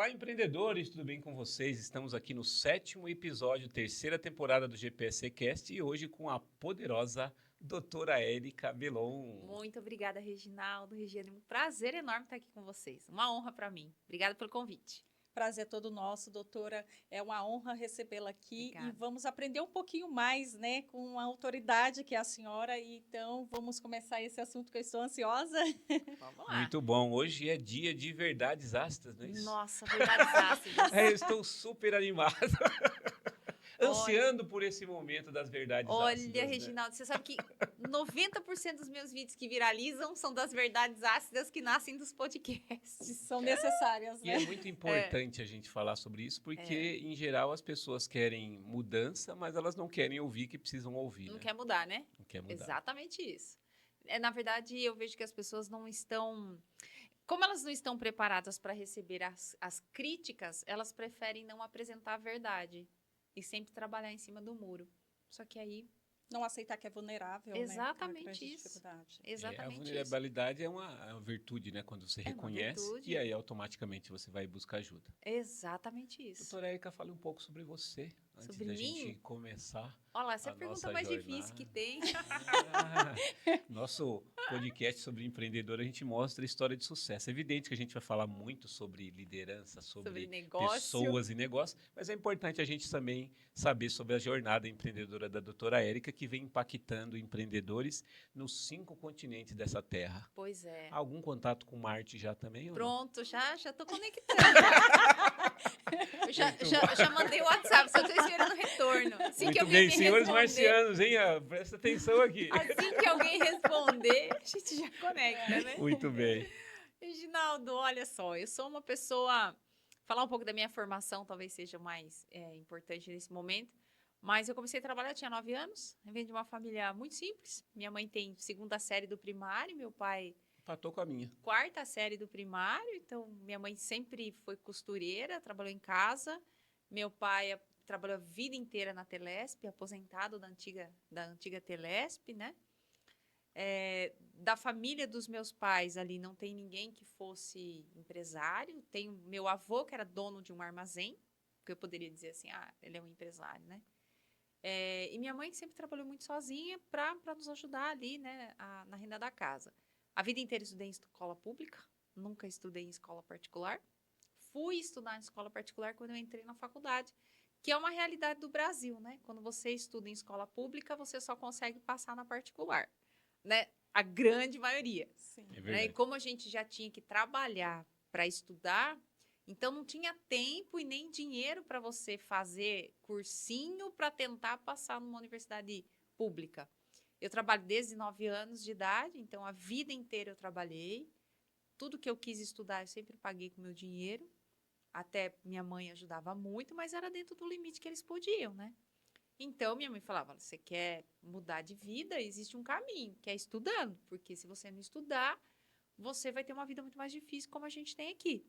Olá, empreendedores, tudo bem com vocês? Estamos aqui no 7º episódio, 3ª temporada do GPSC Cast e hoje com a poderosa doutora Érica Belon. Muito obrigada, Reginaldo, Regiane. Um prazer enorme estar aqui com vocês. Uma honra para mim. Obrigada pelo convite. Prazer todo nosso, doutora. É uma honra recebê-la aqui. Obrigada. E vamos aprender um pouquinho mais, né, com a autoridade que é a senhora. Então, vamos começar esse assunto que eu estou ansiosa. Vamos lá. Muito bom, hoje é dia de verdades ácidas, não é isso? Nossa, verdades ácidas. Eu estou super animado. Ansiando por esse momento das verdades ácidas. Olha, Reginaldo, você sabe que 90% dos meus vídeos que viralizam são das verdades ácidas que nascem dos podcasts. São necessárias, E né? é muito importante a gente falar sobre isso, porque, em geral, as pessoas querem mudança, mas elas não querem ouvir que precisam ouvir. Não né? quer mudar, né? Não quer mudar. Exatamente isso. Na verdade, eu vejo que as pessoas não estão... Como elas não estão preparadas para receber as críticas, elas preferem não apresentar a verdade e sempre trabalhar em cima do muro. Só que aí... Não aceitar que é vulnerável, Exatamente né? isso. Dificuldade. A Exatamente isso. vulnerabilidade é uma virtude, né? Quando você É uma reconhece virtude. e aí automaticamente você vai buscar ajuda. Exatamente isso. Doutora Érica, fale um pouco sobre você, antes Sobre da mim? gente começar. Olha lá, essa é a a pergunta nossa mais jornada. difícil que tem. Nosso podcast sobre empreendedor, a gente mostra a história de sucesso. É evidente que a gente vai falar muito sobre liderança, sobre negócio. pessoas e negócios, mas é importante a gente também saber sobre a jornada empreendedora da doutora Érica, que vem impactando empreendedores nos 5 continentes dessa terra. Pois é. Algum contato com Marte já também? Ou não? Pronto, já estou conectando. Eu já mandei o WhatsApp, só estou esperando o retorno. Assim que Muito alguém bem, me senhores responder, marcianos, hein? Presta atenção aqui. assim que alguém responder, a gente já conecta, né? Muito bem. Reginaldo, olha só, eu sou uma pessoa... Falar um pouco da minha formação talvez seja mais importante nesse momento, mas eu comecei a trabalhar, eu tinha 9 anos, eu venho de uma família muito simples. Minha mãe tem 2ª série do primário, meu pai Empatou com a minha. 4ª série do primário, então minha mãe sempre foi costureira, trabalhou em casa. Meu pai trabalhou a vida inteira na Telesp, aposentado da antiga Telesp, né? Da família dos meus pais ali não tem ninguém que fosse empresário. Tem o meu avô, que era dono de um armazém, que eu poderia dizer assim, ele é um empresário, né? E minha mãe sempre trabalhou muito sozinha para nos ajudar ali, né, na renda da casa. A vida inteira estudei em escola pública, nunca estudei em escola particular. Fui estudar em escola particular quando eu entrei na faculdade, que é uma realidade do Brasil, né? Quando você estuda em escola pública, você só consegue passar na particular, né? A grande maioria. Sim. É Né? verdade. E como a gente já tinha que trabalhar para estudar, então não tinha tempo e nem dinheiro para você fazer cursinho para tentar passar numa universidade pública. Eu trabalho desde 9 anos de idade, então a vida inteira eu trabalhei. Tudo que eu quis estudar, eu sempre paguei com meu dinheiro. Até minha mãe ajudava muito, mas era dentro do limite que eles podiam, né? Então, minha mãe falava, você quer mudar de vida, existe um caminho, que é estudando. Porque se você não estudar, você vai ter uma vida muito mais difícil, como a gente tem aqui.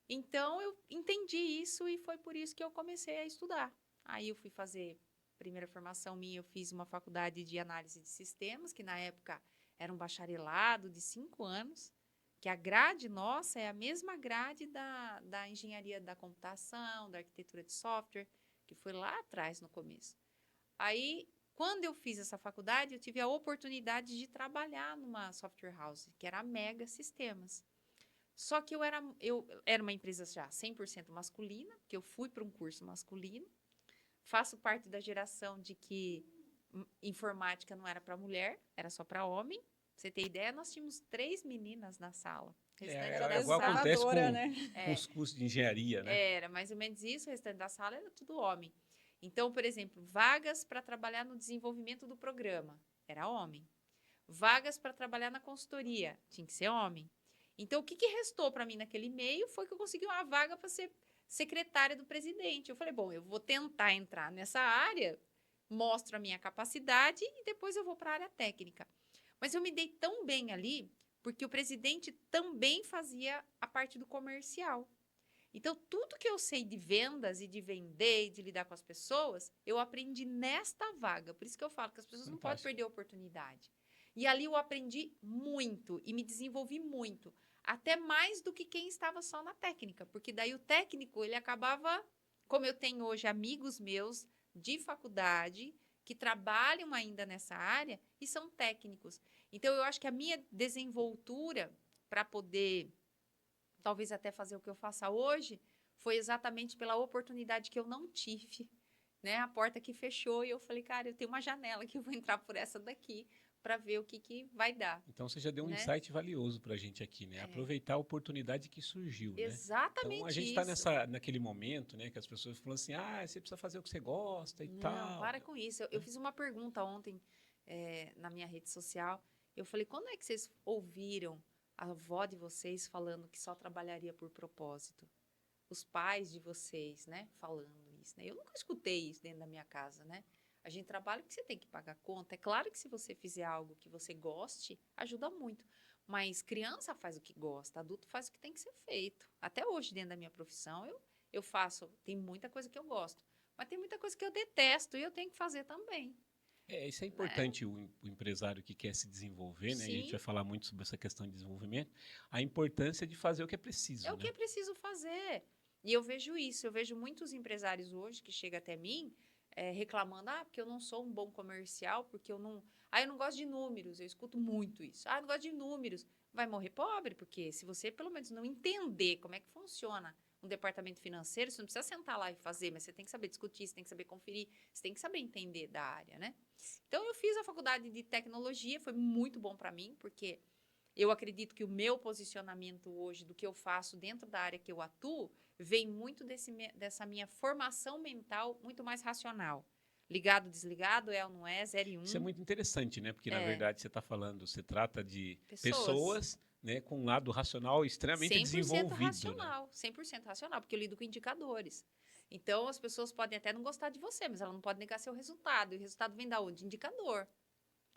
Então, eu entendi isso e foi por isso que eu comecei a estudar. Aí eu fui fazer... Primeira formação minha, eu fiz uma faculdade de análise de sistemas, que na época era um bacharelado de 5 anos, que a grade nossa é a mesma grade da engenharia da computação, da arquitetura de software, que foi lá atrás, no começo. Aí, quando eu fiz essa faculdade, eu tive a oportunidade de trabalhar numa software house, que era a Mega Sistemas. Só que eu era uma empresa já 100% masculina, porque eu fui para um curso masculino. Faço parte da geração de que informática não era para mulher, era só para homem. Pra você ter ideia, nós tínhamos 3 meninas na sala. O restante da Igual sala acontece com, né? com os cursos de engenharia, né? era mais ou menos isso, o restante da sala era tudo homem. Então, por exemplo, vagas para trabalhar no desenvolvimento do programa, era homem. Vagas para trabalhar na consultoria, tinha que ser homem. Então, o que restou para mim naquele meio foi que eu consegui uma vaga para ser secretária do presidente. Eu falei, bom, eu vou tentar entrar nessa área, mostro a minha capacidade e depois eu vou para a área técnica. Mas eu me dei tão bem ali, porque o presidente também fazia a parte do comercial. Então, tudo que eu sei de vendas e de vender e de lidar com as pessoas, eu aprendi nesta vaga. Por isso que eu falo que as pessoas não podem perder a oportunidade. E ali eu aprendi muito e me desenvolvi muito. até mais do que quem estava só na técnica, porque daí o técnico, ele acabava, como eu tenho hoje amigos meus de faculdade que trabalham ainda nessa área e são técnicos. Então, eu acho que a minha desenvoltura para poder, talvez até fazer o que eu faça hoje, foi exatamente pela oportunidade que eu não tive, né? A porta que fechou e eu falei, cara, eu tenho uma janela que eu vou entrar por essa daqui para ver o que vai dar, Então você já deu um né? insight valioso para a gente aqui, né? Aproveitar a oportunidade que surgiu, né? Então a Exatamente gente está isso. naquele momento, né, que as pessoas falam assim, ah, você precisa fazer o que você gosta e Não, tal. para com isso. Eu fiz uma pergunta ontem na minha rede social. Eu falei, quando é que vocês ouviram a avó de vocês falando que só trabalharia por propósito? Os pais de vocês, né, falando isso, né? Eu nunca escutei isso dentro da minha casa, né? A gente trabalha porque você tem que pagar conta. É claro que se você fizer algo que você goste, ajuda muito. Mas criança faz o que gosta, adulto faz o que tem que ser feito. Até hoje, dentro da minha profissão, eu faço. Tem muita coisa que eu gosto, mas tem muita coisa que eu detesto e eu tenho que fazer também, Isso é né? importante, o empresário que quer se desenvolver, né? E a gente Sim, vai falar muito sobre essa questão de desenvolvimento, a importância de fazer o que é é preciso, o que né? é preciso fazer. E eu vejo isso, eu vejo muitos empresários hoje que chegam até mim reclamando, porque eu não sou um bom comercial, porque eu não gosto de números, eu escuto muito isso. Eu não gosto de números. Vai morrer pobre, porque se você pelo menos não entender como é que funciona um departamento financeiro, você não precisa sentar lá e fazer, mas você tem que saber discutir, você tem que saber conferir, você tem que saber entender da área, né? Então eu fiz a faculdade de tecnologia, foi muito bom para mim, porque eu acredito que o meu posicionamento hoje, do que eu faço dentro da área que eu atuo, vem muito dessa minha formação mental muito mais racional. Ligado, desligado, é ou não é, 0 e Isso é 1. muito interessante, né? Porque, na É, verdade, você está falando, você trata de pessoas. pessoas, né, com um lado racional extremamente 100% desenvolvido, né? racional, 100% racional, porque eu lido com indicadores. Então, as pessoas podem até não gostar de você, mas ela não pode negar seu resultado. E o resultado vem da onde? Indicador.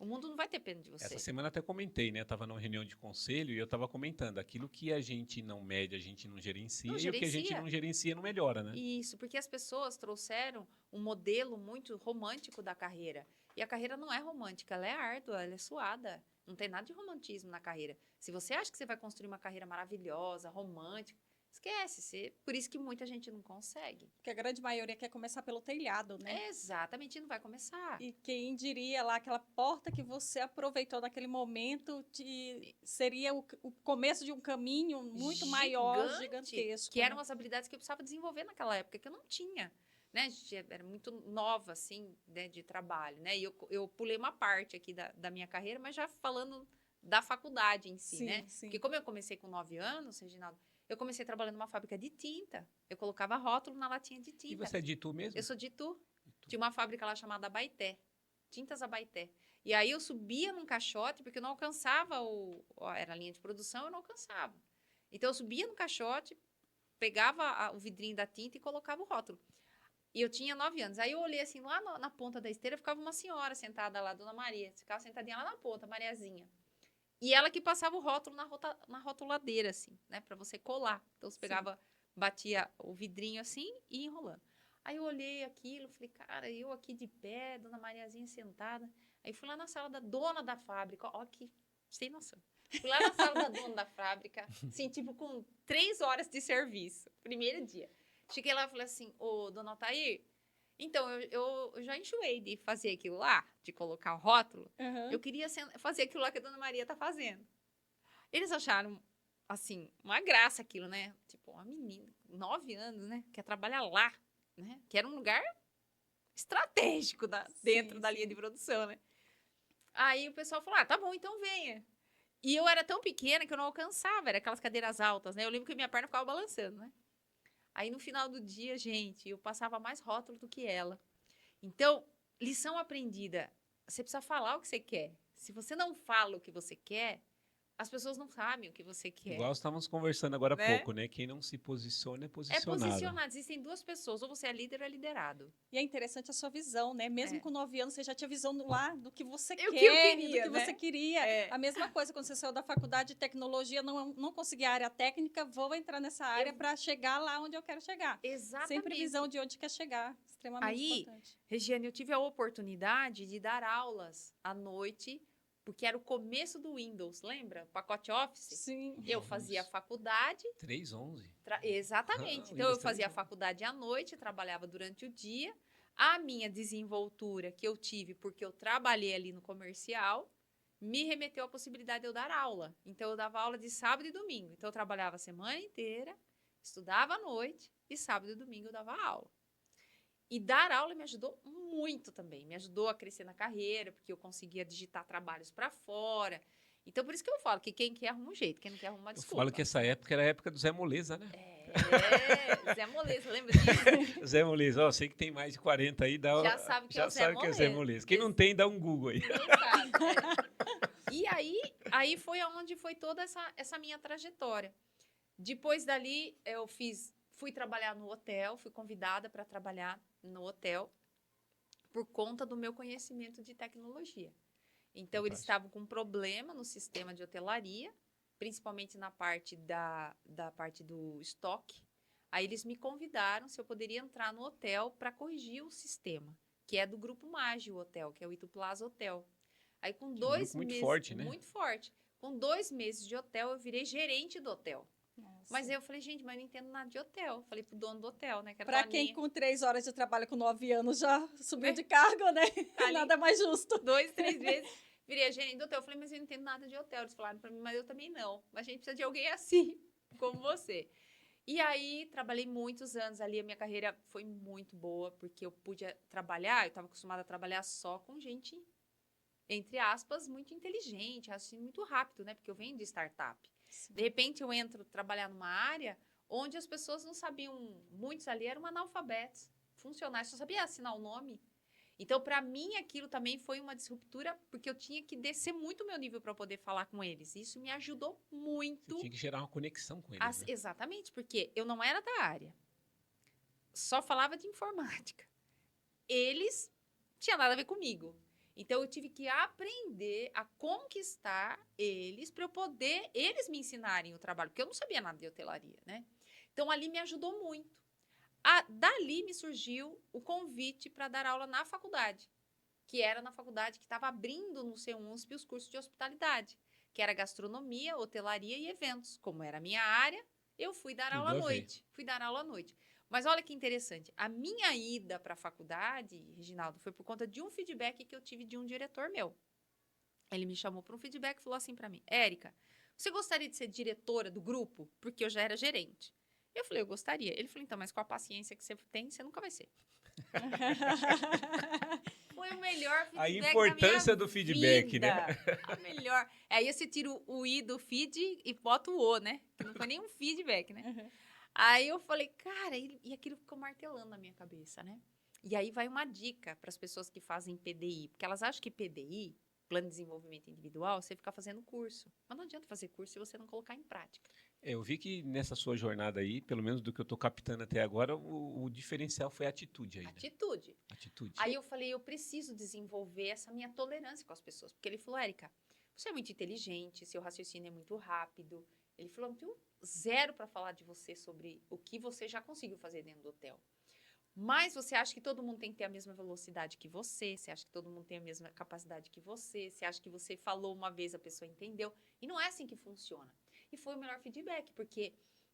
O mundo não vai ter pena de Essa você. semana até comentei, né? Estava numa reunião de conselho e eu estava comentando, aquilo que a gente não mede, a gente não Não gerencia, e o que a gente gerencia. não gerencia não melhora, né? Isso, porque as pessoas trouxeram um modelo muito romântico da carreira. E a carreira não é romântica, ela é árdua, ela é suada. Não tem nada de romantismo na carreira. Se você acha que você vai construir uma carreira maravilhosa, romântica, esquece. Por isso que muita gente não consegue. Porque a grande maioria quer começar pelo telhado, né? Exatamente, não vai começar. E quem diria lá, aquela porta que você aproveitou naquele momento, seria o começo de um caminho muito maior, Gigante, que gigantesco, eram né? as habilidades que eu precisava desenvolver naquela época, que eu não tinha. Né? A gente era muito nova, assim, né, de trabalho, né? E eu pulei uma parte aqui da minha carreira, mas já falando da faculdade em si, né? Sim, sim. Porque como eu comecei com 9 anos, Reginaldo, eu comecei trabalhando numa fábrica de tinta. Eu colocava rótulo na latinha de E tinta. você é de Itu Eu mesmo? sou de Itu. Tinha uma fábrica lá chamada Abaeté. Tintas Abaeté. E aí eu subia num caixote, porque eu não alcançava era a linha de produção, eu não alcançava. Então eu subia no caixote, pegava o vidrinho da tinta e colocava o rótulo. E eu tinha 9 anos. Aí eu olhei assim, lá na ponta da esteira, ficava uma senhora sentada lá, Dona Maria. Ficava sentadinha lá na ponta, Mariazinha. E ela que passava o rótulo na rotuladeira, assim, né? Pra você colar. Então você Sim. pegava, batia o vidrinho assim e ia enrolando. Aí eu olhei aquilo, falei, cara, eu aqui de pé, Dona Mariazinha sentada. Aí fui lá na sala da dona da fábrica, ó, que sem noção. Fui lá na sala da dona da fábrica, assim, tipo, com 3 horas de serviço, primeiro dia. Cheguei lá e falei assim, ô, dona Altair, então, eu já enjoei de fazer aquilo lá, de colocar o rótulo. Eu Uhum. queria fazer aquilo lá que a dona Maria tá fazendo. Eles acharam, assim, uma graça aquilo, né? Tipo, uma menina, 9 anos, né? Quer trabalhar lá, né? Que era um lugar estratégico dentro Sim, da linha sim. de produção, né? Aí o pessoal falou, tá bom, então venha. E eu era tão pequena que eu não alcançava, era aquelas cadeiras altas, né? Eu lembro que minha perna ficava balançando, né? Aí no final do dia, gente, eu passava mais rótulo do que ela. Então, lição aprendida, você precisa falar o que você quer. Se você não fala o que você quer, as pessoas não sabem o que você quer, Igual estávamos conversando agora há né? pouco, né? Quem não se posiciona é É posicionado. posicionado. Existem duas pessoas, ou você é líder ou é liderado. E é interessante a sua visão, né? Mesmo É. com 9 anos, você já tinha visão lá do que você É o que eu quer e do queria, que você né? queria. É. A mesma coisa quando você saiu da faculdade de tecnologia, não consegui a área técnica, vou entrar nessa área para chegar lá onde eu quero chegar. Sempre visão Exatamente. de onde quer chegar. Extremamente Aí, importante. Regiane, eu tive a oportunidade de dar aulas à noite porque era o começo do Windows, lembra? O pacote Office. Sim. Eu fazia a faculdade. 3.11. Exatamente. Ah, Então, eu Windows fazia a 3.11. faculdade à noite, trabalhava durante o dia. A minha desenvoltura que eu tive, porque eu trabalhei ali no comercial, me remeteu à possibilidade de eu dar aula. Então, eu dava aula de sábado e domingo. Então, eu trabalhava a semana inteira, estudava à noite, e sábado e domingo eu dava aula. E dar aula me ajudou muito também. Me ajudou a crescer na carreira, porque eu conseguia digitar trabalhos para fora. Então, por isso que eu falo que quem quer arruma um jeito, quem não quer arruma uma Eu desculpa. falo que essa época era a época do Zé Moleza, né? Zé Moleza, lembra disso? Zé Moleza, ó, sei que tem mais de 40 aí, Já sabe que é o Zé sabe que é Zé Moleza. Moleza. Quem não tem, dá um Google aí. Não sabe. E aí foi onde foi toda essa minha trajetória. Depois dali, fui trabalhar no hotel, fui convidada para trabalhar no hotel por conta do meu conhecimento de tecnologia. Então, eles Fantástico. estavam com um problema no sistema de hotelaria, principalmente na parte da parte do estoque. Aí eles me convidaram se eu poderia entrar no hotel para corrigir o sistema, que é do Grupo Maggi, o hotel, que é o Itu Plaza Hotel. Aí com Que é um 2 grupo muito meses, forte, né? muito forte. Com 2 meses de hotel, eu virei gerente do hotel. Nossa. Mas aí eu falei, gente, mas eu não entendo nada de hotel. Falei pro dono do hotel, né? Que era Pra Toninho. quem com 3 horas de trabalho com 9 anos já subiu É. de cargo, né? Ali. Nada mais justo. 2, 3 vezes. Virei a gerente do hotel. Eu falei, mas eu não entendo nada de hotel. Eles falaram pra mim, mas eu também não. Mas a gente precisa de alguém assim, como você. E aí, trabalhei muitos anos ali. A minha carreira foi muito boa, porque eu pude trabalhar. Eu estava acostumada a trabalhar só com gente, entre aspas, muito inteligente, assim, muito rápido, né? Porque eu venho de startup. De repente, eu entro trabalhar numa área onde as pessoas não sabiam, muitos ali eram analfabetos, funcionários, só sabia assinar o nome. Então, para mim, aquilo também foi uma disruptura, porque eu tinha que descer muito o meu nível para poder falar com eles. Isso me ajudou Você muito. tinha que gerar uma conexão com eles, né? Exatamente, porque eu não era da área. Só falava de informática. Eles tinham nada a ver comigo. Então, eu tive que aprender a conquistar eles para eu poder eles me ensinarem o trabalho, porque eu não sabia nada de hotelaria, né? Então, ali me ajudou muito. Dali me surgiu o convite para dar aula na faculdade, que era na faculdade que estava abrindo no CEUNSP os cursos de hospitalidade, que era gastronomia, hotelaria e eventos. Como era a minha área, eu fui dar Tudo aula à a ver. noite. Fui dar aula à noite. Mas olha que interessante, a minha ida para a faculdade, Reginaldo, foi por conta de um feedback que eu tive de um diretor meu. Ele me chamou para um feedback e falou assim para mim, Érica, você gostaria de ser diretora do grupo? Porque eu já era gerente. Eu falei, eu gostaria. Ele falou, então, mas com a paciência que você tem, você nunca vai ser. Foi o melhor feedback A importância da minha do feedback, vida. né? A melhor. Aí você tira o i do feed e bota o o, né? Que não foi nem um feedback, né? Uhum. Aí eu falei, cara, e aquilo ficou martelando na minha cabeça, né? E aí vai uma dica para as pessoas que fazem PDI, porque elas acham que PDI, Plano de Desenvolvimento Individual, você fica fazendo curso. Mas não adianta fazer curso se você não colocar em prática. Eu vi que nessa sua jornada aí, pelo menos do que eu tô captando até agora, o diferencial foi a atitude aí, né? Atitude. Atitude. Aí eu falei, eu preciso desenvolver essa minha tolerância com as pessoas. Porque ele falou, Érica, você é muito inteligente, seu raciocínio é muito rápido. Ele falou, não tenho zero para falar de você sobre o que você já conseguiu fazer dentro do hotel. Mas você acha que todo mundo tem que ter a mesma velocidade que você acha que todo mundo tem a mesma capacidade que você acha que você falou uma vez, a pessoa entendeu. E não é assim que funciona. E foi o melhor feedback, porque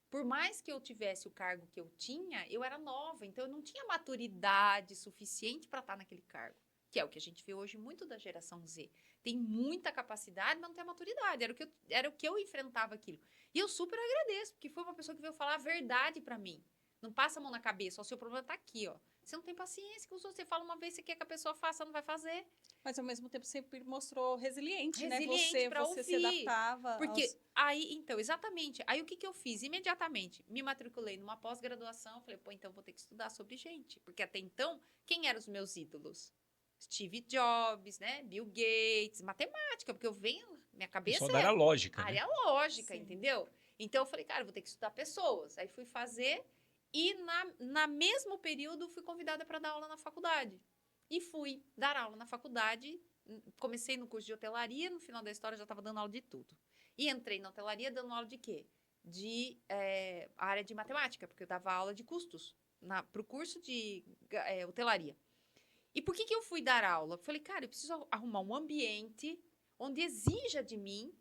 por mais que eu tivesse o cargo que eu tinha, eu era nova, então eu não tinha maturidade suficiente para estar naquele cargo. Que é o que a gente vê hoje muito da geração Z. Tem muita capacidade, mas não tem maturidade. Era o que eu enfrentava aquilo. E eu super agradeço, porque foi uma pessoa que veio falar a verdade para mim. Não passa a mão na cabeça, o seu problema está aqui, ó. Você não tem paciência com os outros. Você fala uma vez, você quer que a pessoa faça, não vai fazer. Mas ao mesmo tempo sempre mostrou resiliente, né? Resiliente pra Você se ouvir. adaptava. Porque aí, então, exatamente. Aí o que eu fiz? Imediatamente, me matriculei numa pós-graduação. Falei, pô, então vou ter que estudar sobre gente. Porque até então, quem eram os meus ídolos? Steve Jobs, né? Bill Gates, matemática, porque eu venho, minha cabeça Pessoal da área lógica, né? área lógica, Sim. entendeu? Então eu falei, cara, eu vou ter que estudar pessoas. Aí fui fazer e na mesmo período fui convidada para dar aula na faculdade. E fui dar aula na faculdade. Comecei no curso de hotelaria, no final da história já estava dando aula de tudo. E entrei na hotelaria dando aula de quê? De área de matemática, porque eu dava aula de custos para o curso de hotelaria. E por que eu fui dar aula? Falei, cara, eu preciso arrumar um ambiente onde exija de mim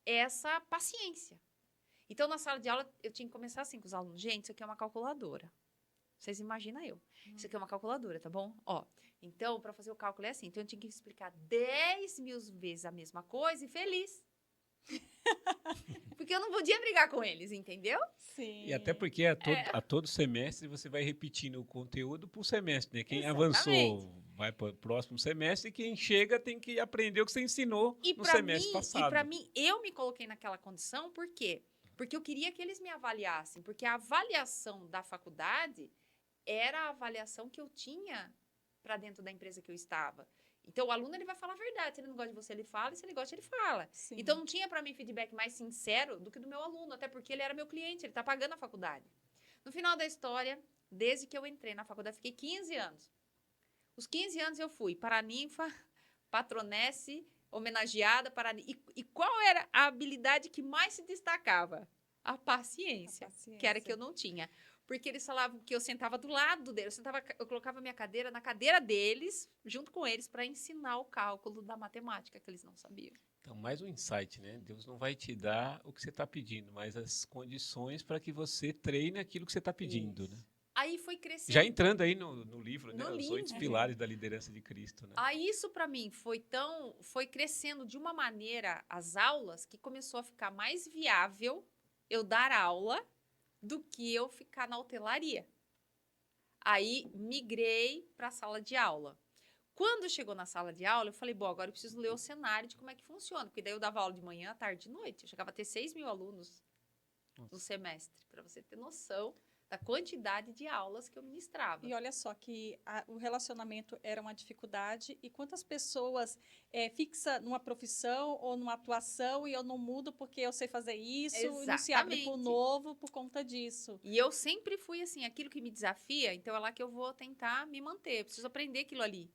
essa paciência. Então, na sala de aula, eu tinha que começar assim com os alunos. Gente, isso aqui é uma calculadora. Vocês imaginam eu. Isso aqui é uma calculadora, tá bom? Ó, então, para fazer o cálculo é assim. Então, eu tinha que explicar 10.000 vezes a mesma coisa e feliz. Porque eu não podia brigar com eles, entendeu? Sim. E até porque a todo semestre você vai repetindo o conteúdo por semestre, né? Quem Exatamente. avançou vai para o próximo semestre e quem chega tem que aprender o que você ensinou no semestre passado. E para mim, eu me coloquei naquela condição, por quê? Porque eu queria que eles me avaliassem, porque a avaliação da faculdade era a avaliação que eu tinha para dentro da empresa que eu estava. Então, o aluno ele vai falar a verdade. Se ele não gosta de você, ele fala. E se ele gosta, ele fala. Sim. Então, não tinha para mim feedback mais sincero do que do meu aluno, até porque ele era meu cliente, ele está pagando a faculdade. No final da história, desde que eu entrei na faculdade, fiquei 15 anos. Os 15 anos eu fui paraninfa, patronesse, homenageada, e qual era a habilidade que mais se destacava? A paciência, que era que eu não tinha. Porque eles falavam que eu sentava do lado deles, eu colocava minha cadeira na cadeira deles, junto com eles, para ensinar o cálculo da matemática, que eles não sabiam. Então, mais um insight, né? Deus não vai te dar o que você está pedindo, mas as condições para que você treine aquilo que você está pedindo, né? Aí foi crescendo. Já entrando aí no livro, né? No Os 8 livro. pilares da liderança de Cristo, né? Aí isso para mim foi crescendo de uma maneira as aulas que começou a ficar mais viável eu dar aula do que eu ficar na hotelaria. Aí migrei para a sala de aula. Quando chegou na sala de aula, eu falei, bom, agora eu preciso ler o cenário de como é que funciona, porque daí eu dava aula de manhã, tarde e noite. Eu chegava a ter 6.000 alunos no semestre, para você ter noção da quantidade de aulas que eu ministrava. E olha só que o relacionamento era uma dificuldade e quantas pessoas fixa numa profissão ou numa atuação e eu não mudo porque eu sei fazer isso e não se abre para o novo por conta disso. E eu sempre fui assim, aquilo que me desafia, então é lá que eu vou tentar me manter, eu preciso aprender aquilo ali.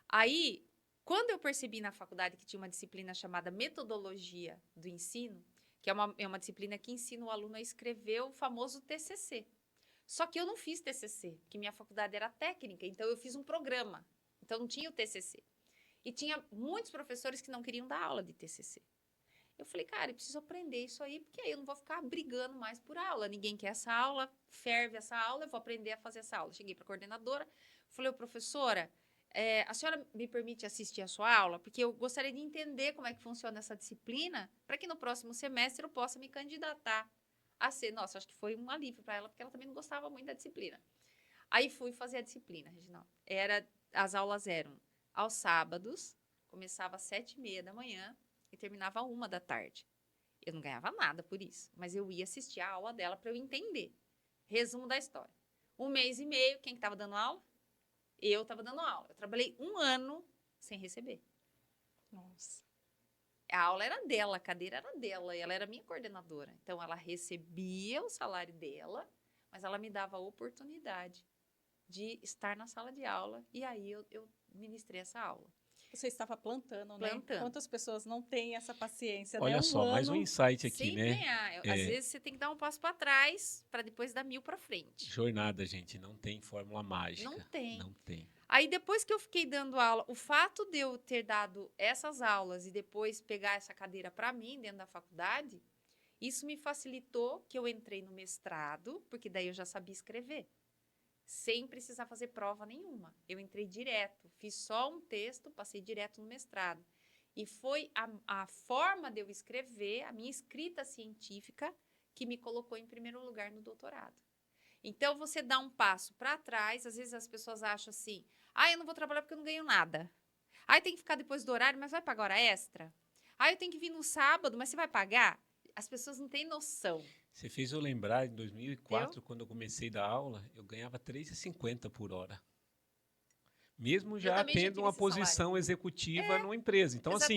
Aí, quando eu percebi na faculdade que tinha uma disciplina chamada Metodologia do Ensino, que é uma disciplina que ensina o aluno a escrever o famoso TCC. Só que eu não fiz TCC, porque minha faculdade era técnica, então eu fiz um programa. Então não tinha o TCC. E tinha muitos professores que não queriam dar aula de TCC. Eu falei, cara, eu preciso aprender isso aí, porque aí eu não vou ficar brigando mais por aula. Ninguém quer essa aula, ferve essa aula, eu vou aprender a fazer essa aula. Cheguei para a coordenadora, falei, professora, a senhora me permite assistir a sua aula? Porque eu gostaria de entender como é que funciona essa disciplina, para que no próximo semestre eu possa me candidatar a ser. Nossa, acho que foi um alívio para ela, porque ela também não gostava muito da disciplina. Aí fui fazer a disciplina, Reginaldo. As aulas eram aos sábados, começava às 7h30 da manhã e terminava 1h da tarde. Eu não ganhava nada por isso, mas eu ia assistir a aula dela para eu entender. Resumo da história. 1 mês e meio, quem que estava dando aula? Eu estava dando aula. Eu trabalhei 1 ano sem receber. Nossa. A aula era dela, a cadeira era dela, e ela era minha coordenadora. Então, ela recebia o salário dela, mas ela me dava a oportunidade de estar na sala de aula, e aí eu ministrei essa aula. Você estava plantando, né? Quantas pessoas não têm essa paciência, Olha né? só, mais um insight aqui, né? Às vezes você tem que dar um passo para trás para depois dar 1000 para frente. Jornada, gente, não tem fórmula mágica. Não tem. Não tem. Aí, depois que eu fiquei dando aula, o fato de eu ter dado essas aulas e depois pegar essa cadeira para mim dentro da faculdade, isso me facilitou que eu entrei no mestrado, porque daí eu já sabia escrever, sem precisar fazer prova nenhuma. Eu entrei direto, fiz só um texto, passei direto no mestrado. E foi a forma de eu escrever, a minha escrita científica, que me colocou em primeiro lugar no doutorado. Então, você dá um passo para trás, às vezes as pessoas acham assim, eu não vou trabalhar porque eu não ganho nada. Tem que ficar depois do horário, mas vai pagar hora extra? Eu tenho que vir no sábado, mas você vai pagar? As pessoas não têm noção. Você fez eu lembrar, em 2004, quando eu comecei a dar aula, eu ganhava R$3,50 por hora. Mesmo já tendo uma posição executiva numa empresa. Então, assim,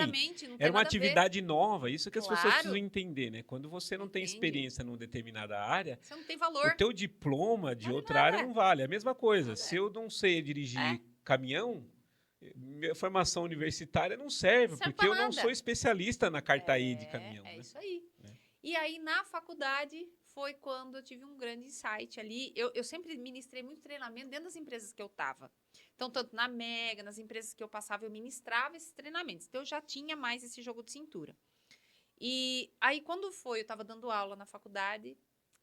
era uma atividade nova. Isso que as pessoas precisam entender, né? Quando você não tem experiência numa determinada área, você não tem valor. O teu diploma de outra área não vale. É a mesma coisa. Se eu não sei dirigir caminhão, minha formação universitária não serve, porque eu não sou especialista na cartaí de caminhão. É isso aí. E aí, na faculdade, foi quando eu tive um grande insight ali. Eu sempre ministrei muito treinamento dentro das empresas que eu estava. Então, tanto na Mega, nas empresas que eu passava, eu ministrava esses treinamentos. Então, eu já tinha mais esse jogo de cintura. E aí, quando eu estava dando aula na faculdade,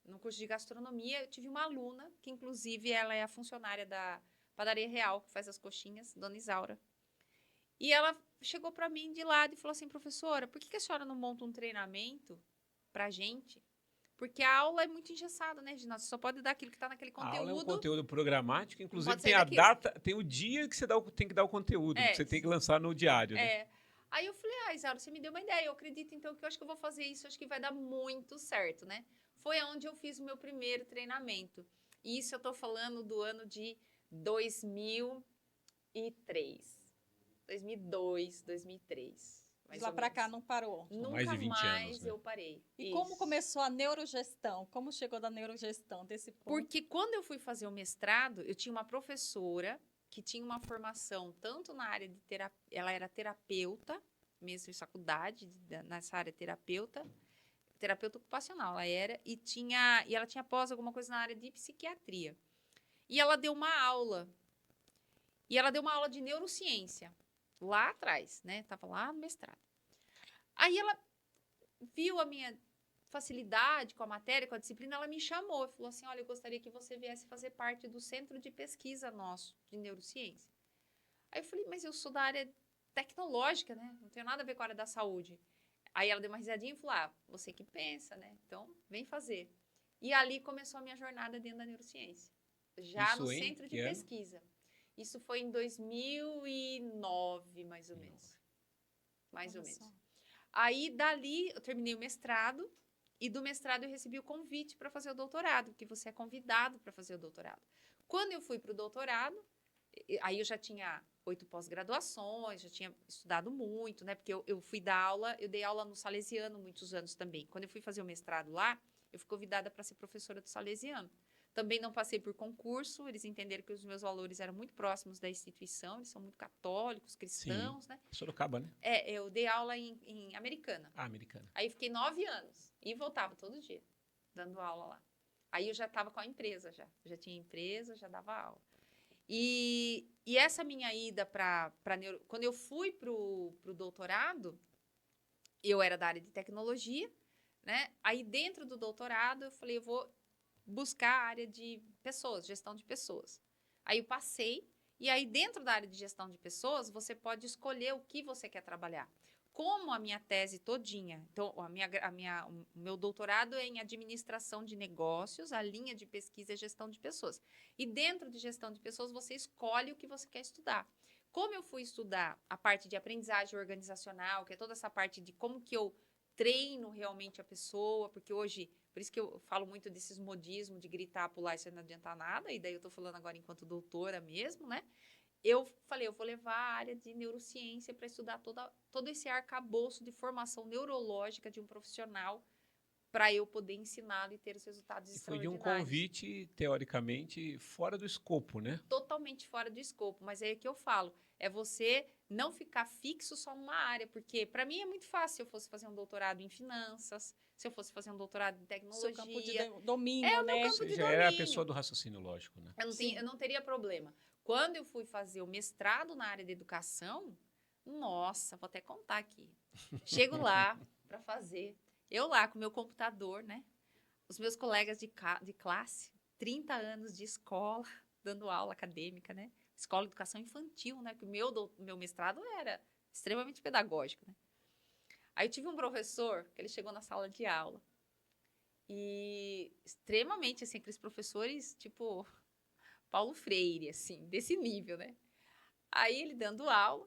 no curso de gastronomia, eu tive uma aluna, que inclusive ela é a funcionária da Padaria Real, que faz as coxinhas, Dona Isaura. E ela chegou para mim de lado e falou assim, professora, por que a senhora não monta um treinamento pra gente? Porque a aula é muito engessada, né, Ginaldo? Você só pode dar aquilo que está naquele conteúdo. A aula é um conteúdo programático, inclusive tem daquilo. data, tem o dia que você tem que dar o conteúdo, que você tem que lançar no diário, né? Aí eu falei, Isaura, você me deu uma ideia, eu acredito então que eu acho que eu vou fazer isso, acho que vai dar muito certo, né? Foi onde eu fiz o meu primeiro treinamento. E isso eu tô falando do ano de 2003. 2002, 2003. De lá para cá não parou. Nunca mais de 20 mais anos, né? eu parei. E como começou a neurogestão? Como chegou da neurogestão desse ponto? Porque quando eu fui fazer o mestrado, eu tinha uma professora que tinha uma formação tanto na área de terapia, ela era terapeuta, mesmo em faculdade, nessa área terapeuta ocupacional, ela era, e ela tinha pós alguma coisa na área de psiquiatria. E ela deu uma aula. E ela deu uma aula de neurociência lá atrás, né? Tava lá no mestrado. Aí ela viu a minha facilidade com a matéria, com a disciplina, ela me chamou e falou assim, olha, eu gostaria que você viesse fazer parte do centro de pesquisa nosso, de neurociência. Aí eu falei, mas eu sou da área tecnológica, né? Não tenho nada a ver com a área da saúde. Aí ela deu uma risadinha e falou, você que pensa, né? Então, vem fazer. E ali começou a minha jornada dentro da neurociência. Já no centro de pesquisa. Isso foi em 2009, mais ou menos. Mais ou menos. Aí, dali, eu terminei o mestrado. E do mestrado eu recebi o convite para fazer o doutorado, porque você é convidado para fazer o doutorado. Quando eu fui para o doutorado, aí eu já tinha 8 pós-graduações, já tinha estudado muito, né? Porque eu fui dar aula, eu dei aula no Salesiano muitos anos também. Quando eu fui fazer o mestrado lá, eu fui convidada para ser professora do Salesiano. Também não passei por concurso, eles entenderam que os meus valores eram muito próximos da instituição, eles são muito católicos, cristãos, Sim. né? Sorocaba, né? Eu dei aula em Americana. Americana. Aí fiquei 9 anos e voltava todo dia, dando aula lá. Aí eu já estava com a empresa, já tinha empresa, já dava aula. E essa minha ida para quando eu fui para o doutorado, eu era da área de tecnologia, né? Aí dentro do doutorado eu falei, eu vou buscar a área de pessoas, gestão de pessoas. Aí eu passei, e aí dentro da área de gestão de pessoas, você pode escolher o que você quer trabalhar. Como a minha tese todinha, então o meu doutorado é em administração de negócios, a linha de pesquisa é gestão de pessoas. E dentro de gestão de pessoas, você escolhe o que você quer estudar. Como eu fui estudar a parte de aprendizagem organizacional, que é toda essa parte de como que eu treino realmente a pessoa, porque hoje, por isso que eu falo muito desses modismos de gritar, pular, isso não adianta nada, e daí eu tô falando agora enquanto doutora mesmo, né? Eu falei, eu vou levar a área de neurociência para estudar todo esse arcabouço de formação neurológica de um profissional para eu poder ensiná-lo e ter os resultados extraordinários. Foi de um convite, teoricamente, fora do escopo, né? Totalmente fora do escopo, mas é o que eu falo, é você não ficar fixo só numa área, porque para mim é muito fácil se eu fosse fazer um doutorado em finanças, se eu fosse fazer um doutorado em tecnologia. Seu campo de domínio, né? Meu campo de Você já domínio. era a pessoa do raciocínio lógico, né? Eu não teria problema. Quando eu fui fazer o mestrado na área de educação, nossa, vou até contar aqui. Chego lá para fazer, eu lá com o meu computador, né? Os meus colegas de classe, 30 anos de escola, dando aula acadêmica, né? Escola de educação infantil, né? Que o meu mestrado era extremamente pedagógico, né? Aí eu tive um professor que ele chegou na sala de aula e extremamente, assim, aqueles professores, tipo Paulo Freire, assim, desse nível, né? Aí ele dando aula,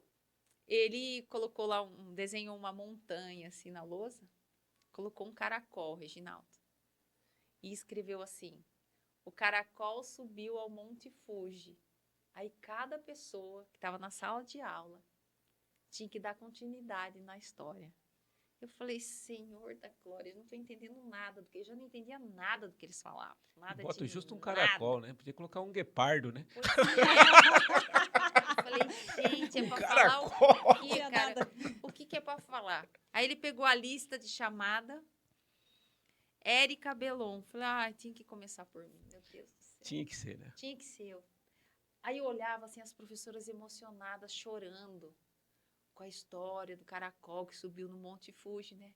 ele colocou lá, desenhou uma montanha, assim, na lousa, colocou um caracol, Reginaldo, e escreveu assim, o caracol subiu ao Monte Fuji. Aí cada pessoa que estava na sala de aula tinha que dar continuidade na história. Eu falei, Senhor da Glória, eu não estou entendendo nada, eu já não entendia nada do que eles falavam. Nada Bota de justo um nada. caracol, né? Podia colocar um guepardo, né? Pois é. Eu falei, gente, é para falar o quê, cara? O que é para falar? Aí ele pegou a lista de chamada, Érica Belon. Falei, tinha que começar por mim, meu Deus do céu. Tinha que ser, né? Tinha que ser eu. Aí eu olhava assim, as professoras emocionadas, chorando com a história do caracol que subiu no Monte Fuji, né?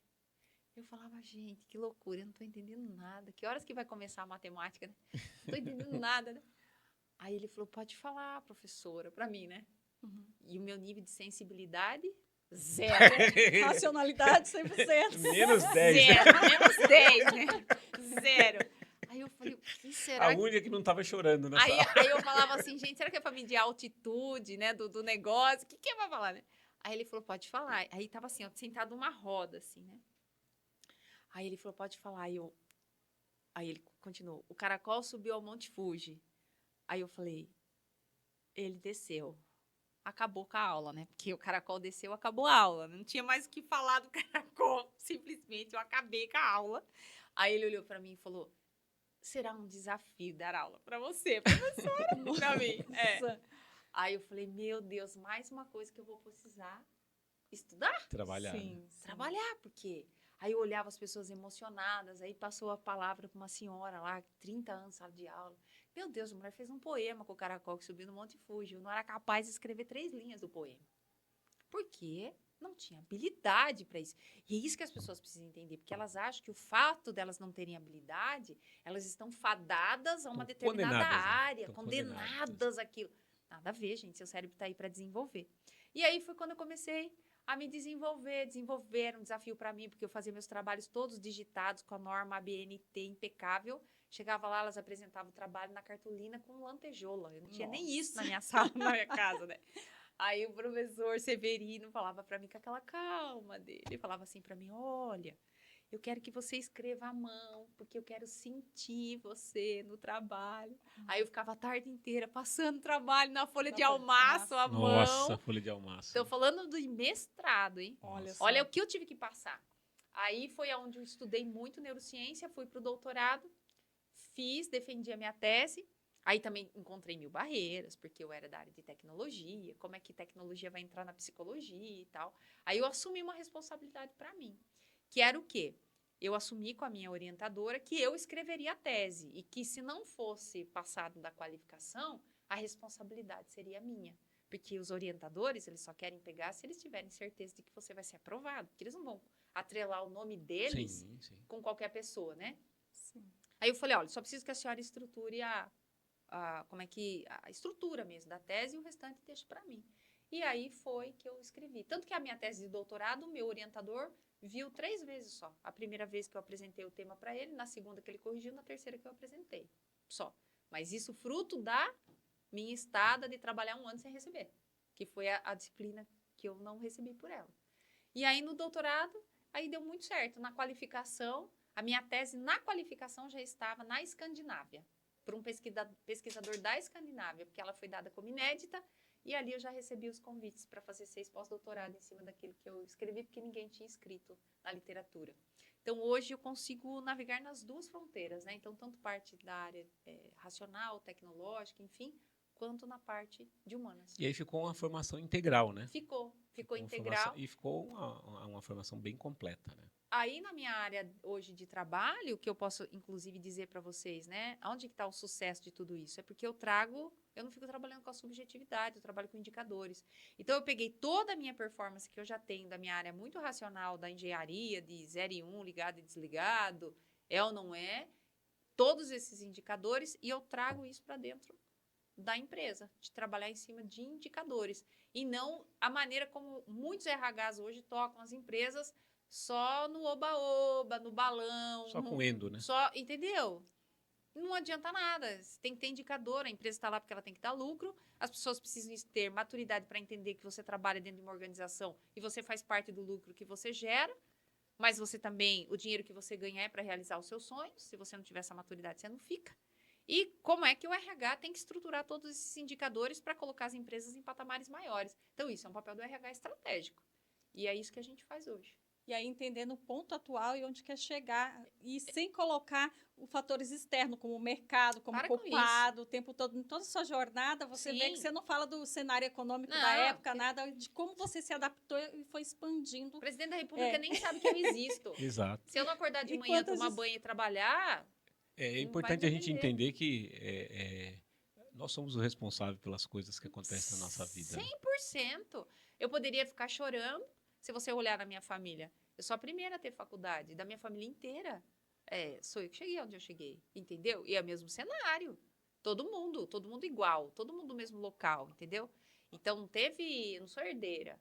Eu falava, gente, que loucura, eu não tô entendendo nada. Que horas que vai começar a matemática, né? Não tô entendendo nada, né? Aí ele falou, pode falar, professora, pra mim, né? Uhum. E o meu nível de sensibilidade, zero. Racionalidade, 100%. Menos 10. Zero, menos 10, né? Zero. Aí eu falei, o que será? A única que não estava chorando na Aí sala. eu falava assim, gente, será que é pra medir a altitude, né, do negócio? O que é pra falar, né? Aí ele falou, pode falar. Aí tava assim, ó, sentado numa roda, assim, né? Aí ele falou, pode falar. Aí ele continuou, o caracol subiu ao Monte Fuji. Aí eu falei, ele desceu. Acabou com a aula, né? Porque o caracol desceu, acabou a aula. Não tinha mais o que falar do caracol. Simplesmente eu acabei com a aula. Aí ele olhou pra mim e falou, será um desafio dar aula pra você, professora? Pra mim. É. Aí eu falei, meu Deus, mais uma coisa que eu vou precisar estudar. Trabalhar. Sim, Né? sim. Trabalhar, porque... Aí eu olhava as pessoas emocionadas, aí passou a palavra para uma senhora lá, 30 anos, sala de aula. Meu Deus, a mulher fez um poema com o caracol que subiu no Monte Fuji. Eu não era capaz de escrever 3 linhas do poema. Por quê? Não tinha habilidade para isso. E é isso que as pessoas precisam entender, porque elas acham que o fato delas não terem habilidade, elas estão fadadas a uma determinada área, né? condenadas àquilo. Nada a ver, gente, seu cérebro está aí para desenvolver. E aí foi quando eu comecei a me desenvolver. Desenvolver era um desafio para mim, porque eu fazia meus trabalhos todos digitados, com a norma ABNT impecável. Chegava lá, elas apresentavam o trabalho na cartolina com lantejola. Eu não tinha nem isso na minha sala, na minha casa, né? Aí o professor Severino falava para mim com aquela calma dele. Ele falava assim para mim, olha, eu quero que você escreva à mão, porque eu quero sentir você no trabalho. Aí eu ficava a tarde inteira passando trabalho na folha de almaço à mão. Nossa, folha de almaço. Estou falando do mestrado, hein? Olha o que eu tive que passar. Aí foi onde eu estudei muito neurociência, fui para o doutorado, defendi a minha tese. Aí também encontrei 1000 barreiras, porque eu era da área de tecnologia, como é que tecnologia vai entrar na psicologia e tal. Aí eu assumi uma responsabilidade para mim, que era o quê? Eu assumi com a minha orientadora que eu escreveria a tese e que se não fosse passado da qualificação, a responsabilidade seria minha. Porque os orientadores, eles só querem pegar se eles tiverem certeza de que você vai ser aprovado, porque eles não vão atrelar o nome deles com qualquer pessoa, né? Sim. Aí eu falei, olha, só preciso que a senhora estruture a estrutura mesmo da tese e o restante deixa para mim. E aí foi que eu escrevi. Tanto que a minha tese de doutorado, o meu orientador viu 3 vezes só. A primeira vez que eu apresentei o tema para ele, na segunda que ele corrigiu, na terceira que eu apresentei. Só. Mas isso fruto da minha estada de trabalhar 1 ano sem receber, que foi a disciplina que eu não recebi por ela. E aí no doutorado, aí deu muito certo. Na qualificação, a minha tese na qualificação já estava na Escandinávia, por um pesquisador da Escandinávia, porque ela foi dada como inédita, e ali eu já recebi os convites para fazer 6 pós-doutorado em cima daquilo que eu escrevi, porque ninguém tinha escrito na literatura. Então, hoje eu consigo navegar nas 2 fronteiras, né? Então, tanto parte da área racional, tecnológica, enfim, quanto na parte de humanas. E aí ficou uma formação integral, né? Ficou integral. E ficou uma formação bem completa, né? Aí, na minha área hoje de trabalho, que eu posso, inclusive, dizer para vocês, né? Onde que está o sucesso de tudo isso? É porque eu não fico trabalhando com a subjetividade, eu trabalho com indicadores. Então, eu peguei toda a minha performance que eu já tenho da minha área muito racional, da engenharia, de 0 e 1, ligado e desligado, é ou não é, todos esses indicadores, e eu trago isso para dentro da empresa, de trabalhar em cima de indicadores. E não a maneira como muitos RHs hoje tocam as empresas, só no oba-oba, no balão. Só com endo, né? Só, entendeu? Não adianta nada. Você tem que ter indicador. A empresa está lá porque ela tem que dar lucro. As pessoas precisam ter maturidade para entender que você trabalha dentro de uma organização e você faz parte do lucro que você gera. Mas você também, o dinheiro que você ganha é para realizar os seus sonhos. Se você não tiver essa maturidade, você não fica. E como é que o RH tem que estruturar todos esses indicadores para colocar as empresas em patamares maiores. Então, isso é um papel do RH estratégico. E é isso que a gente faz hoje. E aí entendendo o ponto atual e onde quer chegar. E sem colocar os fatores externos, como o mercado, como culpado, o tempo todo. Em toda a sua jornada, você vê que você não fala do cenário econômico da época, nada, de como você se adaptou e foi expandindo. O presidente da República nem sabe que eu existo. Exato. Se eu não acordar de manhã, tomar banho e trabalhar... É importante a gente entender que Nós somos o responsável pelas coisas que acontecem na nossa vida. 100%. Né? Eu poderia ficar chorando se você olhar na minha família. Eu sou a primeira a ter faculdade, da minha família inteira. Sou eu que cheguei onde eu cheguei, entendeu? E é o mesmo cenário. Todo mundo igual, todo mundo no mesmo local, entendeu? Então, eu não sou herdeira.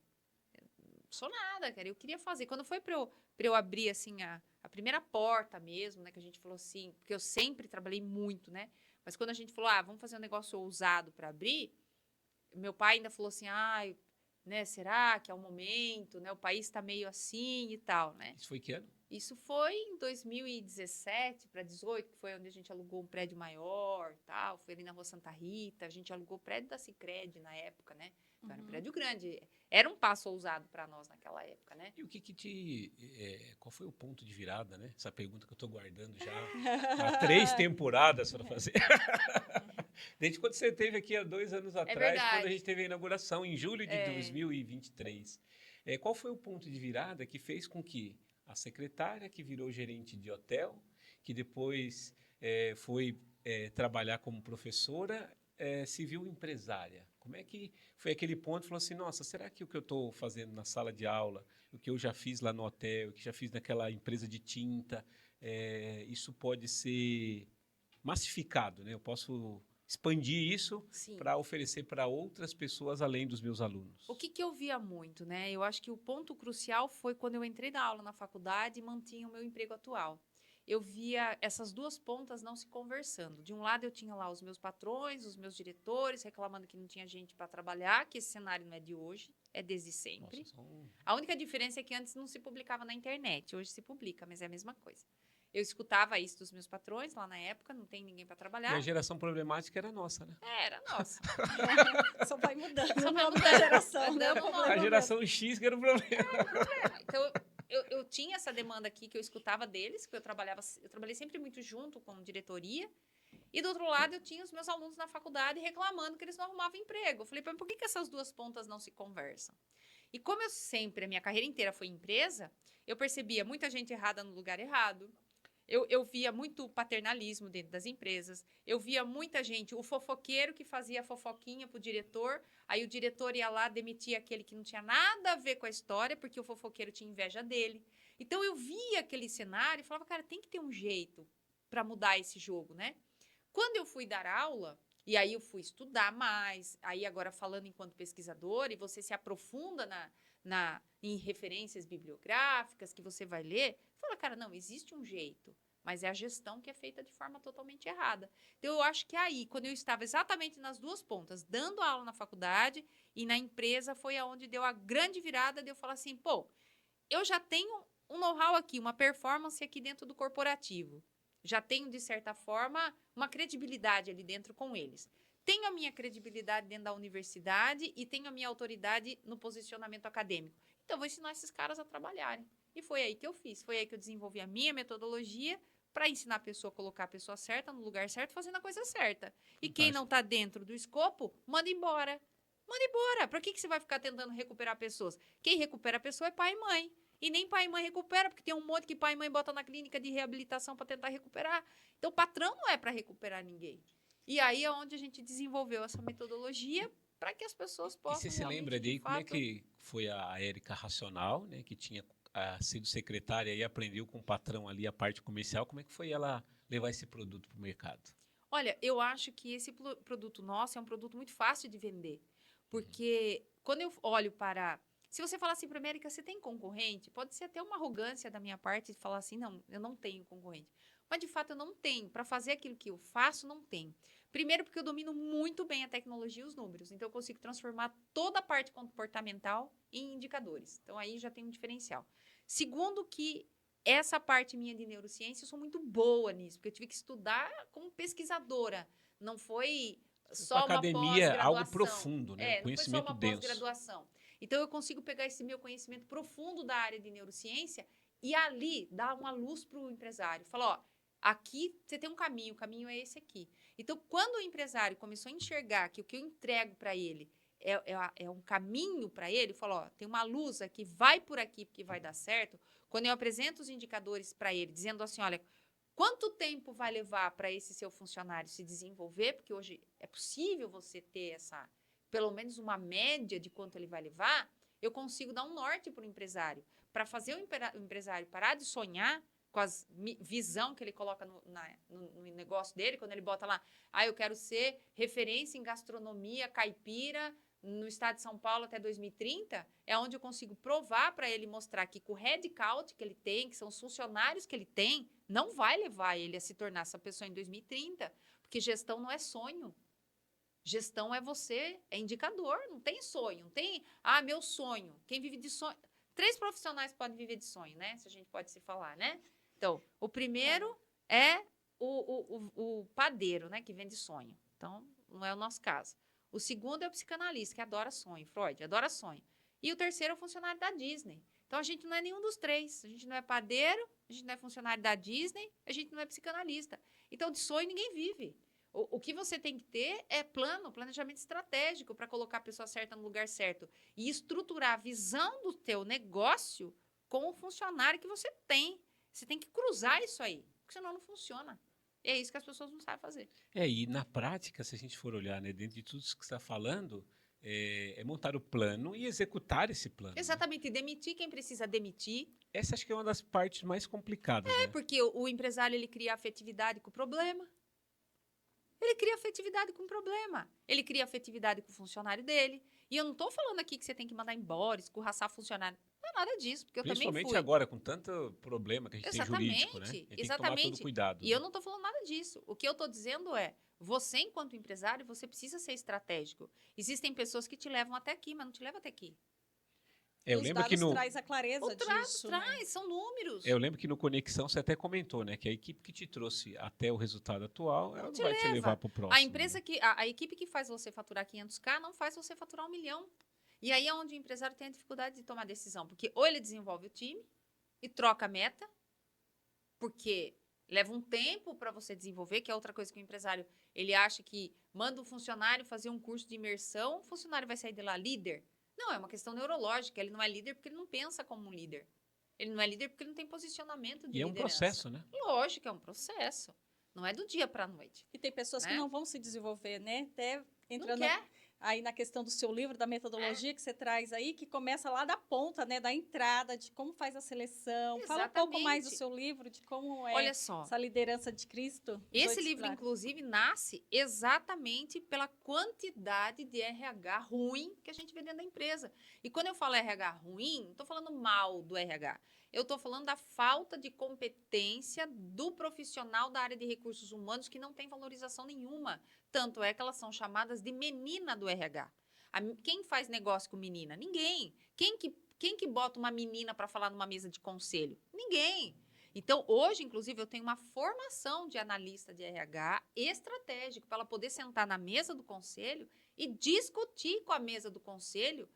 Não sou nada, cara. Eu queria fazer. Quando foi para eu abrir, assim, a primeira porta mesmo, né? Que a gente falou assim, porque eu sempre trabalhei muito, né? Mas quando a gente falou, vamos fazer um negócio ousado para abrir, meu pai ainda falou assim, né, será que é o momento, né? O país está meio assim e tal, né? Isso foi que ano? Isso foi em 2017 para 2018, que foi onde a gente alugou um prédio maior, tal, foi ali na Rua Santa Rita, a gente alugou o prédio da Sicredi na época, né? Então, era um prédio grande, era um passo ousado para nós naquela época, né? E o que qual foi o ponto de virada, né? Essa pergunta que eu estou guardando já há 3 temporadas para fazer. Desde quando você esteve aqui há 2 anos atrás, quando a gente teve a inauguração, em julho de 2023. Qual foi o ponto de virada que fez com que a secretária, que virou gerente de hotel, que depois foi trabalhar como professora, se viu empresária? Como é que foi aquele ponto? Falou assim, nossa, será que o que eu estou fazendo na sala de aula, o que eu já fiz lá no hotel, o que já fiz naquela empresa de tinta, isso pode ser massificado, né? Eu posso expandir isso para oferecer para outras pessoas além dos meus alunos. O que eu via muito, né? Eu acho que o ponto crucial foi quando eu entrei na aula na faculdade e mantinha o meu emprego atual. Eu via essas duas pontas não se conversando. De um lado, eu tinha lá os meus patrões, os meus diretores, reclamando que não tinha gente para trabalhar, que esse cenário não é de hoje, é desde sempre. A única diferença é que antes não se publicava na internet, hoje se publica, mas é a mesma coisa. Eu escutava isso dos meus patrões lá na época, não tem ninguém para trabalhar. E a geração problemática era nossa, né? Era nossa. Só vai mudando. Só vai mudando. Geração, né? A geração X que era o problema. Era o problema. Então, eu tinha essa demanda aqui que eu escutava deles, que eu trabalhei sempre muito junto com diretoria. E do outro lado, eu tinha os meus alunos na faculdade reclamando que eles não arrumavam emprego. Eu falei, por que essas duas pontas não se conversam? E como a minha carreira inteira foi empresa, eu percebia muita gente errada no lugar errado. Eu via muito paternalismo dentro das empresas. Eu via muita gente, o fofoqueiro que fazia fofoquinha pro diretor, aí o diretor ia lá, demitia aquele que não tinha nada a ver com a história, porque o fofoqueiro tinha inveja dele. Então, eu via aquele cenário e falava, cara, tem que ter um jeito para mudar esse jogo, né? Quando eu fui dar aula, e aí eu fui estudar mais, aí agora falando enquanto pesquisadora, e você se aprofunda em referências bibliográficas que você vai ler, fala, cara, não, existe um jeito, mas é a gestão que é feita de forma totalmente errada. Então, eu acho que aí, quando eu estava exatamente nas duas pontas, dando aula na faculdade e na empresa, foi aonde deu a grande virada de eu falar assim, eu já tenho um know-how aqui, uma performance aqui dentro do corporativo. Já tenho, de certa forma, uma credibilidade ali dentro com eles. Tenho a minha credibilidade dentro da universidade e tenho a minha autoridade no posicionamento acadêmico. Então, vou ensinar esses caras a trabalharem. E foi aí que eu fiz. Foi aí que eu desenvolvi a minha metodologia para ensinar a pessoa a colocar a pessoa certa no lugar certo, fazendo a coisa certa. E quem não está dentro do escopo, manda embora. Manda embora. Para que você vai ficar tentando recuperar pessoas? Quem recupera a pessoa é pai e mãe. E nem pai e mãe recupera, porque tem um monte que pai e mãe botam na clínica de reabilitação para tentar recuperar. Então, o patrão não é para recuperar ninguém. E aí é onde a gente desenvolveu essa metodologia para que as pessoas possam... E você se lembra de como é que foi a Érica Racional, né, que tinha sido secretária e aprendeu com o patrão ali a parte comercial, como é que foi ela levar esse produto para o mercado? Olha, eu acho que esse produto nosso é um produto muito fácil de vender, porque quando eu olho para... Se você falar assim para a América, você tem concorrente? Pode ser até uma arrogância da minha parte de falar assim, não, eu não tenho concorrente. Mas, de fato, eu não tenho. Para fazer aquilo que eu faço, não tenho. Primeiro, porque eu domino muito bem a tecnologia e os números. Então, eu consigo transformar toda a parte comportamental em indicadores. Então, aí já tem um diferencial. Segundo, que essa parte minha de neurociência, eu sou muito boa nisso. Porque eu tive que estudar como pesquisadora. Não foi só uma academia, algo profundo, né? Conhecimento não foi só uma pós-graduação. Então, eu consigo pegar esse meu conhecimento profundo da área de neurociência e ali dar uma luz para o empresário. Falar, aqui você tem um caminho, o caminho é esse aqui. Então, quando o empresário começou a enxergar que o que eu entrego para ele é um caminho para ele, falou, tem uma luz aqui, vai por aqui porque vai dar certo. Quando eu apresento os indicadores para ele, dizendo assim, olha, Quanto tempo vai levar para esse seu funcionário se desenvolver? Porque hoje é possível você ter pelo menos uma média de quanto ele vai levar. Eu consigo dar um norte para o empresário. Para fazer o empresário parar de sonhar com a visão que ele coloca no negócio dele, quando ele bota lá, eu quero ser referência em gastronomia caipira no estado de São Paulo até 2030, é onde eu consigo provar para ele, mostrar que com o headcount que ele tem, que são os funcionários que ele tem, não vai levar ele a se tornar essa pessoa em 2030, porque gestão não é sonho. Gestão é você, é indicador, não tem sonho, não tem, meu sonho. Quem vive de sonho... 3 profissionais podem viver de sonho, né? Se a gente pode se falar, né? Então, o primeiro é o padeiro, né? Que vende sonho. Então, não é o nosso caso. O segundo é o psicanalista, que adora sonho. Freud adora sonho. E o terceiro é o funcionário da Disney. Então, a gente não é nenhum dos 3. A gente não é padeiro, a gente não é funcionário da Disney, a gente não é psicanalista. Então, de sonho ninguém vive. O que você tem que ter é planejamento estratégico para colocar a pessoa certa no lugar certo. E estruturar a visão do teu negócio com o funcionário que você tem. Você tem que cruzar isso aí, porque senão não funciona. E é isso que as pessoas não sabem fazer. E na prática, se a gente for olhar, né, dentro de tudo isso que você está falando, é montar o plano e executar esse plano. Exatamente, né? E demitir quem precisa demitir. Essa acho que é uma das partes mais complicadas. Né? Porque o empresário ele cria afetividade com o problema. Ele cria afetividade com o problema. Ele cria afetividade com o funcionário dele. E eu não estou falando aqui que você tem que mandar embora, escorraçar funcionário. Não é nada disso, porque eu também fui. Principalmente agora, com tanto problema que a gente tem jurídico, né? A gente tem que tomar todo cuidado. E eu não estou falando nada disso. O que eu estou dizendo é, você, enquanto empresário, você precisa ser estratégico. Existem pessoas que te levam até aqui, mas não te levam até aqui. Eu lembro que traz a clareza disso. Traz, são números. Eu lembro que no Conexão você até comentou, né, que a equipe que te trouxe até o resultado atual, ela não vai te levar para o próximo. A empresa a equipe que faz você faturar 500k não faz você faturar 1 milhão. E aí é onde o empresário tem a dificuldade de tomar decisão, porque ou ele desenvolve o time e troca a meta, porque leva um tempo para você desenvolver, que é outra coisa que o empresário, ele acha que manda o funcionário fazer um curso de imersão, o funcionário vai sair de lá líder. Não, é uma questão neurológica. Ele não é líder porque ele não pensa como um líder. Ele não é líder porque ele não tem posicionamento de liderança. E é um processo, né? Lógico, é um processo. Não é do dia para a noite. E tem pessoas que não vão se desenvolver, né? Até entrando não quer. Aí na questão do seu livro, da metodologia que você traz aí, que começa lá da ponta, né? Da entrada, de como faz a seleção. Exatamente. Fala um pouco mais do seu livro, de como é essa liderança de Cristo. Esse livro, inclusive, nasce exatamente pela quantidade de RH ruim que a gente vê dentro da empresa. E quando eu falo RH ruim, não estou falando mal do RH. Eu estou falando da falta de competência do profissional da área de recursos humanos que não tem valorização nenhuma. Tanto é que elas são chamadas de menina do RH. Quem faz negócio com menina? Ninguém. Quem que bota uma menina para falar numa mesa de conselho? Ninguém. Então, hoje, inclusive, eu tenho uma formação de analista de RH estratégico para ela poder sentar na mesa do conselho e discutir com a mesa do conselho.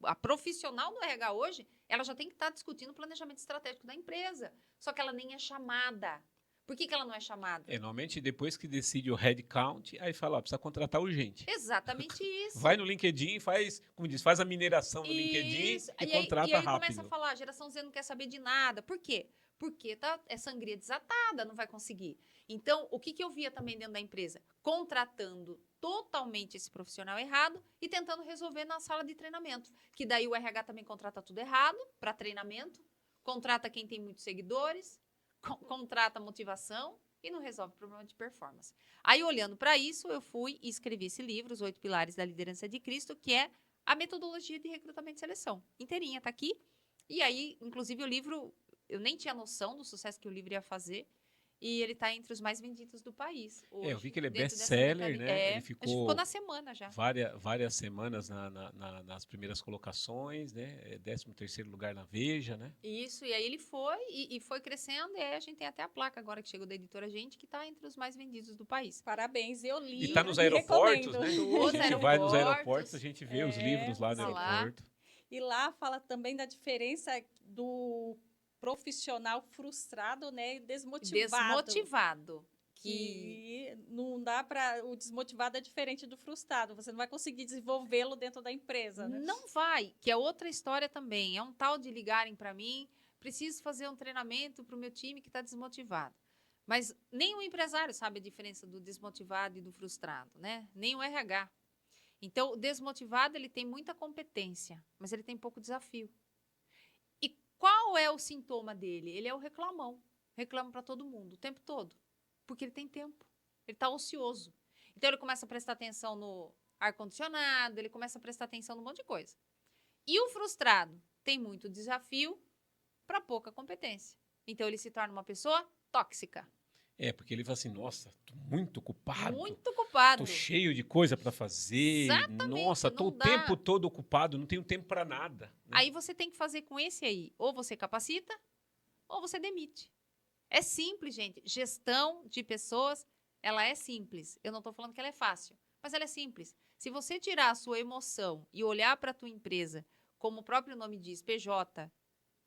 A profissional do RH hoje, ela já tem que estar discutindo o planejamento estratégico da empresa. Só que ela nem é chamada. Por que ela não é chamada? Normalmente, depois que decide o headcount, aí fala, precisa contratar urgente. Exatamente isso. Vai no LinkedIn, faz a mineração no LinkedIn e contrata rápido. E aí começa a falar, a geração Z não quer saber de nada. Por quê? Porque é sangria desatada, não vai conseguir. Então, o que eu via também dentro da empresa? Contratando totalmente esse profissional errado e tentando resolver na sala de treinamento. Que daí o RH também contrata tudo errado para treinamento, contrata quem tem muitos seguidores, contrata motivação e não resolve o problema de performance. Aí, olhando para isso, eu fui e escrevi esse livro, Os 8 Pilares da Liderança de Cristo, que é a metodologia de recrutamento e seleção. Inteirinha, está aqui. E aí, inclusive, o livro, eu nem tinha noção do sucesso que o livro ia fazer. E ele está entre os mais vendidos do país hoje. Eu vi que ele é best-seller, né? Ele ficou na semana já. Várias semanas nas primeiras colocações, né? 13º lugar na Veja, né? Isso, e aí ele foi, e foi crescendo, e aí a gente tem até a placa agora que chegou da editora Gente, que está entre os mais vendidos do país. Parabéns, eu li. E está nos aeroportos, né? A gente vai nos aeroportos, a gente vê os livros lá no aeroporto. E lá fala também da diferença do profissional frustrado, né, desmotivado. Que não dá para... O desmotivado é diferente do frustrado. Você não vai conseguir desenvolvê-lo dentro da empresa, né? Não vai, que é outra história também. É um tal de ligarem para mim, preciso fazer um treinamento para o meu time que está desmotivado. Mas nem o empresário sabe a diferença do desmotivado e do frustrado, né? Nem o RH. Então, o desmotivado, ele tem muita competência, mas ele tem pouco desafio. E qual é o sintoma dele? Ele é o reclamão. Reclama para todo mundo, o tempo todo. Porque ele tem tempo. Ele está ocioso. Então, ele começa a prestar atenção no ar-condicionado, ele começa a prestar atenção num monte de coisa. E o frustrado tem muito desafio para pouca competência. Então, ele se torna uma pessoa tóxica. Porque ele fala assim, nossa, tô muito ocupado. Muito ocupado. Tô cheio de coisa para fazer. Exatamente. Nossa, tô o tempo todo ocupado, não tenho tempo para nada. Né? Aí você tem que fazer com esse aí. Ou você capacita, ou você demite. É simples, gente. Gestão de pessoas, ela é simples. Eu não estou falando que ela é fácil, mas ela é simples. Se você tirar a sua emoção e olhar para a tua empresa, como o próprio nome diz, PJ,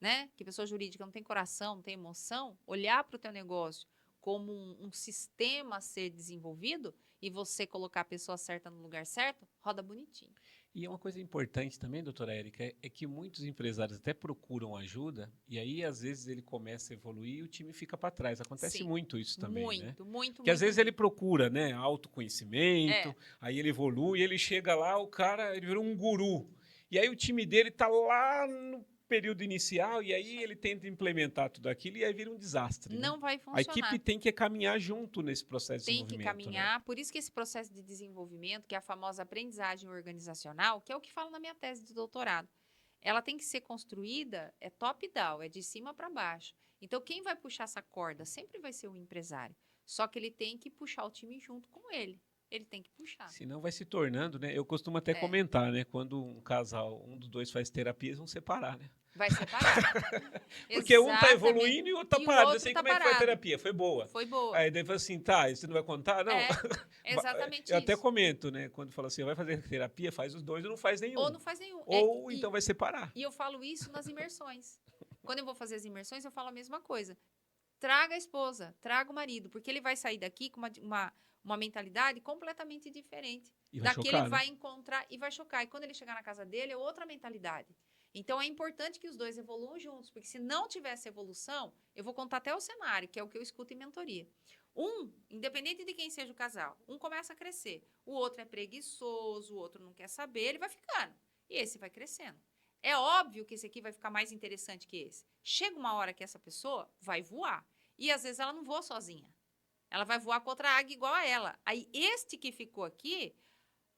né? Que pessoa jurídica não tem coração, não tem emoção, olhar para o teu negócio como um sistema a ser desenvolvido e você colocar a pessoa certa no lugar certo, roda bonitinho. E uma coisa importante também, doutora Érica, é que muitos empresários até procuram ajuda e aí, às vezes, ele começa a evoluir e o time fica para trás. Acontece muito isso também, né? Muito. Porque, às vezes, ele procura, né, autoconhecimento, aí ele evolui, ele chega lá, o cara, ele virou um guru. E aí o time dele está lá no período inicial e aí ele tenta implementar tudo aquilo e aí vira um desastre. Não né? vai funcionar. A equipe tem que caminhar junto nesse processo de desenvolvimento. Tem que caminhar. Né? Por isso que esse processo de desenvolvimento, que é a famosa aprendizagem organizacional, que é o que falo na minha tese de doutorado, ela tem que ser construída, é top-down, é de cima para baixo. Então, quem vai puxar essa corda sempre vai ser o empresário. Só que ele tem que puxar o time junto com ele. Ele tem que puxar. Senão vai se tornando, né? Eu costumo até comentar, né? Quando um casal, um dos dois faz terapia, eles vão separar, né? Vai separar. Porque um tá evoluindo e o outro tá parado. Eu sei como é que foi a terapia. Foi boa. Foi boa. Aí daí fala assim, tá, você não vai contar? Não. Exatamente Eu até comento, né? Quando fala assim, vai fazer terapia, faz os dois ou não faz nenhum. Ou não faz nenhum. Ou então vai separar. E eu falo isso nas imersões. Quando eu vou fazer as imersões, eu falo a mesma coisa. Traga a esposa, traga o marido, porque ele vai sair daqui com uma mentalidade completamente diferente. Daqui ele vai encontrar e vai chocar. E quando ele chegar na casa dele, é outra mentalidade. Então, é importante que os dois evoluam juntos, porque se não tivesse evolução, eu vou contar até o cenário, que é o que eu escuto em mentoria. Independente de quem seja o casal, um começa a crescer, o outro é preguiçoso, o outro não quer saber, ele vai ficando. E esse vai crescendo. É óbvio que esse aqui vai ficar mais interessante que esse. Chega uma hora que essa pessoa vai voar. E, às vezes, ela não voa sozinha. Ela vai voar com outra águia igual a ela. Aí, este que ficou aqui,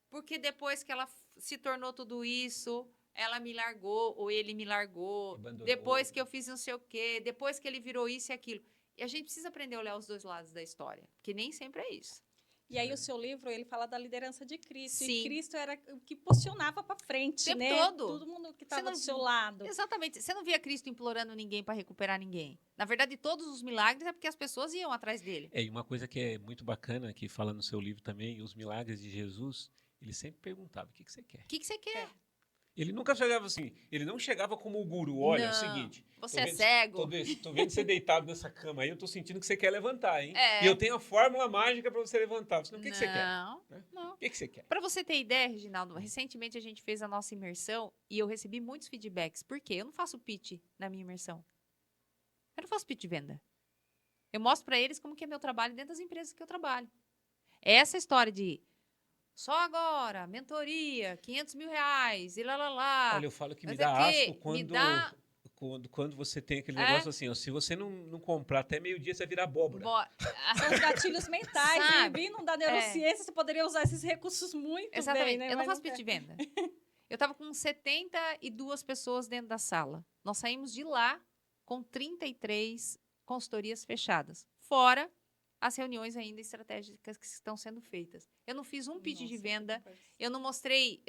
porque depois que ela se tornou tudo isso, ela me largou, ou ele me largou, abandonou. Depois que eu fiz não sei o quê, depois que ele virou isso e aquilo. E a gente precisa aprender a olhar os dois lados da história, porque nem sempre é isso. E aí o seu livro, ele fala da liderança de Cristo. Sim. E Cristo era o que posicionava para frente, o tempo né? todo. Todo mundo que estava do seu lado. Exatamente. Você não via Cristo implorando ninguém para recuperar ninguém. Na verdade, todos os milagres é porque as pessoas iam atrás dele. E uma coisa que é muito bacana, que fala no seu livro também, os milagres de Jesus, ele sempre perguntava, o que você quer? O que você quer? Ele nunca chegava assim, ele não chegava como o guru, olha, é o seguinte... Você é cego. Tô vendo você deitado nessa cama aí, eu tô sentindo que você quer levantar, hein? E eu tenho a fórmula mágica para você levantar. Você, o que você quer? Não. O que você quer? Para você ter ideia, Reginaldo, recentemente a gente fez a nossa imersão e eu recebi muitos feedbacks. Por quê? Eu não faço pitch na minha imersão. Eu não faço pitch de venda. Eu mostro para eles como que é meu trabalho dentro das empresas que eu trabalho. Essa história de só agora, mentoria, 500 mil reais, e lá. Olha, eu falo que me dá asco quando você tem aquele negócio assim, ó, se você não comprar até meio-dia, você vai virar abóbora. São os gatilhos mentais, sabe? Vindo da neurociência, você poderia usar esses recursos muito bem, né? Eu não faço pitch de venda. Eu estava com 72 pessoas dentro da sala. Nós saímos de lá com 33 consultorias fechadas. Fora as reuniões ainda estratégicas que estão sendo feitas. Eu não fiz um pitch de venda, eu não mostrei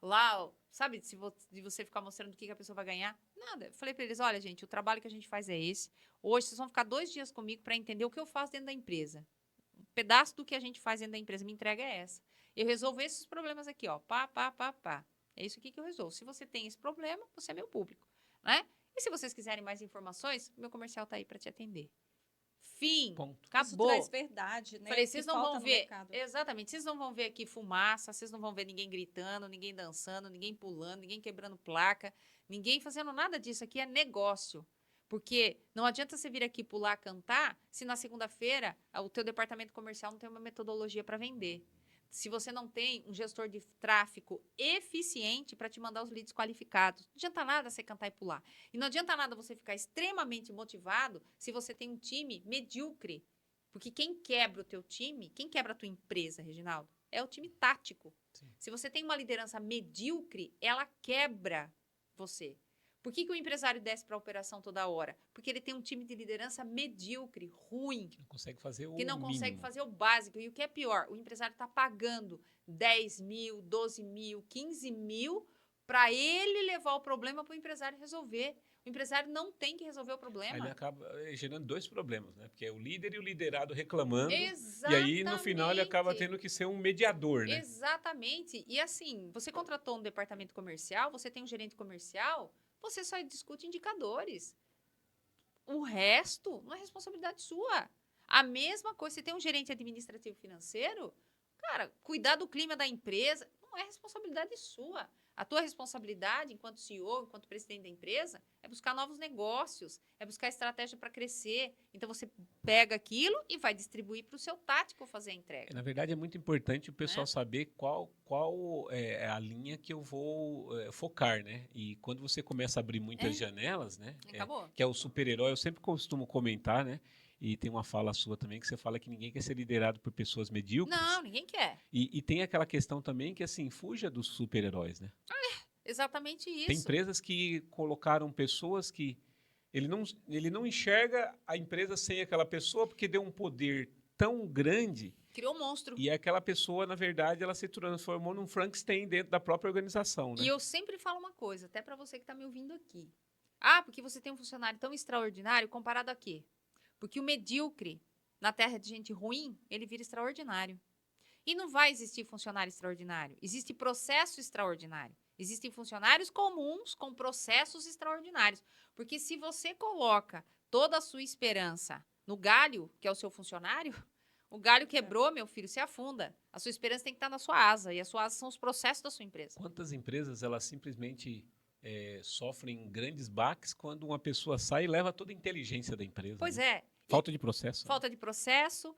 lá, sabe, de você ficar mostrando o que a pessoa vai ganhar. Nada. Eu falei para eles, olha, gente, o trabalho que a gente faz é esse. Hoje vocês vão ficar 2 dias comigo para entender o que eu faço dentro da empresa. Um pedaço do que a gente faz dentro da empresa, minha entrega é essa. Eu resolvo esses problemas aqui, ó, pá. É isso aqui que eu resolvo. Se você tem esse problema, você é meu público, né? E se vocês quiserem mais informações, meu comercial tá aí para te atender. Fim. Ponto. Acabou. Isso traz verdade, né? Falei, vocês não vão ver. Exatamente, vocês não vão ver aqui fumaça, vocês não vão ver ninguém gritando, ninguém dançando, ninguém pulando, ninguém quebrando placa, ninguém fazendo nada disso. Aqui é negócio. Porque não adianta você vir aqui pular, cantar, se na segunda-feira o teu departamento comercial não tem uma metodologia para vender. Se você não tem um gestor de tráfego eficiente para te mandar os leads qualificados. Não adianta nada você cantar e pular. E não adianta nada você ficar extremamente motivado se você tem um time medíocre. Porque quem quebra o teu time, quem quebra a tua empresa, Reginaldo, é o time tático. Sim. Se você tem uma liderança medíocre, ela quebra você. Por que o empresário desce para a operação toda hora? Porque ele tem um time de liderança medíocre, ruim. Que não consegue fazer o que não mínimo. consegue fazer o básico. E o que é pior, o empresário está pagando 10 mil, 12 mil, 15 mil para ele levar o problema para o empresário resolver. O empresário não tem que resolver o problema. Aí ele acaba gerando dois problemas, né? Porque é o líder e o liderado reclamando. Exatamente. E aí, no final, ele acaba tendo que ser um mediador, né? Exatamente. E assim, você contratou um departamento comercial, você tem um gerente comercial, você só discute indicadores. O resto não é responsabilidade sua. A mesma coisa, se tem um gerente administrativo financeiro, cara, cuidar do clima da empresa não é responsabilidade sua. A tua responsabilidade, enquanto CEO, enquanto presidente da empresa, é buscar novos negócios, é buscar estratégia para crescer. Então, você pega aquilo e vai distribuir para o seu tático fazer a entrega. Na verdade, é muito importante o pessoal saber qual é a linha que eu vou focar, né? E quando você começa a abrir muitas janelas, né? Acabou. Que é o super-herói, eu sempre costumo comentar, né? E tem uma fala sua também que você fala que ninguém quer ser liderado por pessoas medíocres. Não, ninguém quer. E tem aquela questão também que, assim, fuja dos super-heróis, né? Exatamente isso. Tem empresas que colocaram pessoas que ele não enxerga a empresa sem aquela pessoa porque deu um poder tão grande. Criou um monstro. E aquela pessoa, na verdade, ela se transformou num Frankenstein dentro da própria organização, né? E eu sempre falo uma coisa, até para você que está me ouvindo aqui. Ah, porque você tem um funcionário tão extraordinário comparado a quê? Porque o medíocre, na terra de gente ruim, ele vira extraordinário. E não vai existir funcionário extraordinário. Existe processo extraordinário. Existem funcionários comuns com processos extraordinários. Porque se você coloca toda a sua esperança no galho, que é o seu funcionário, o galho quebrou, meu filho, se afunda. A sua esperança tem que estar na sua asa. E a sua asa são os processos da sua empresa. Quantas empresas, elas simplesmente sofrem grandes baques quando uma pessoa sai e leva toda a inteligência da empresa? Pois né? é. Falta de processo. Falta de processo,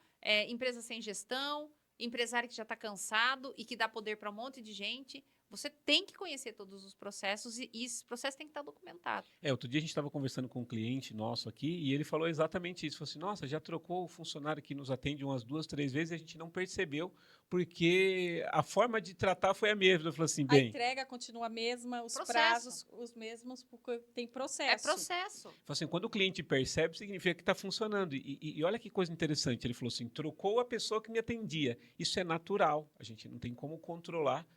empresa sem gestão, empresário que já está cansado e que dá poder para um monte de gente. Você tem que conhecer todos os processos e esses processos têm que estar documentados. Outro dia a gente estava conversando com um cliente nosso aqui e ele falou exatamente isso. Falou assim, nossa, já trocou o funcionário que nos atende umas 2, 3 vezes e a gente não percebeu porque a forma de tratar foi a mesma. Eu falei assim, bem... A entrega continua a mesma, os prazos os mesmos, porque tem processo. É processo. Falei assim, quando o cliente percebe, significa que está funcionando. E olha que coisa interessante. Ele falou assim, trocou a pessoa que me atendia. Isso é natural. A gente não tem como controlar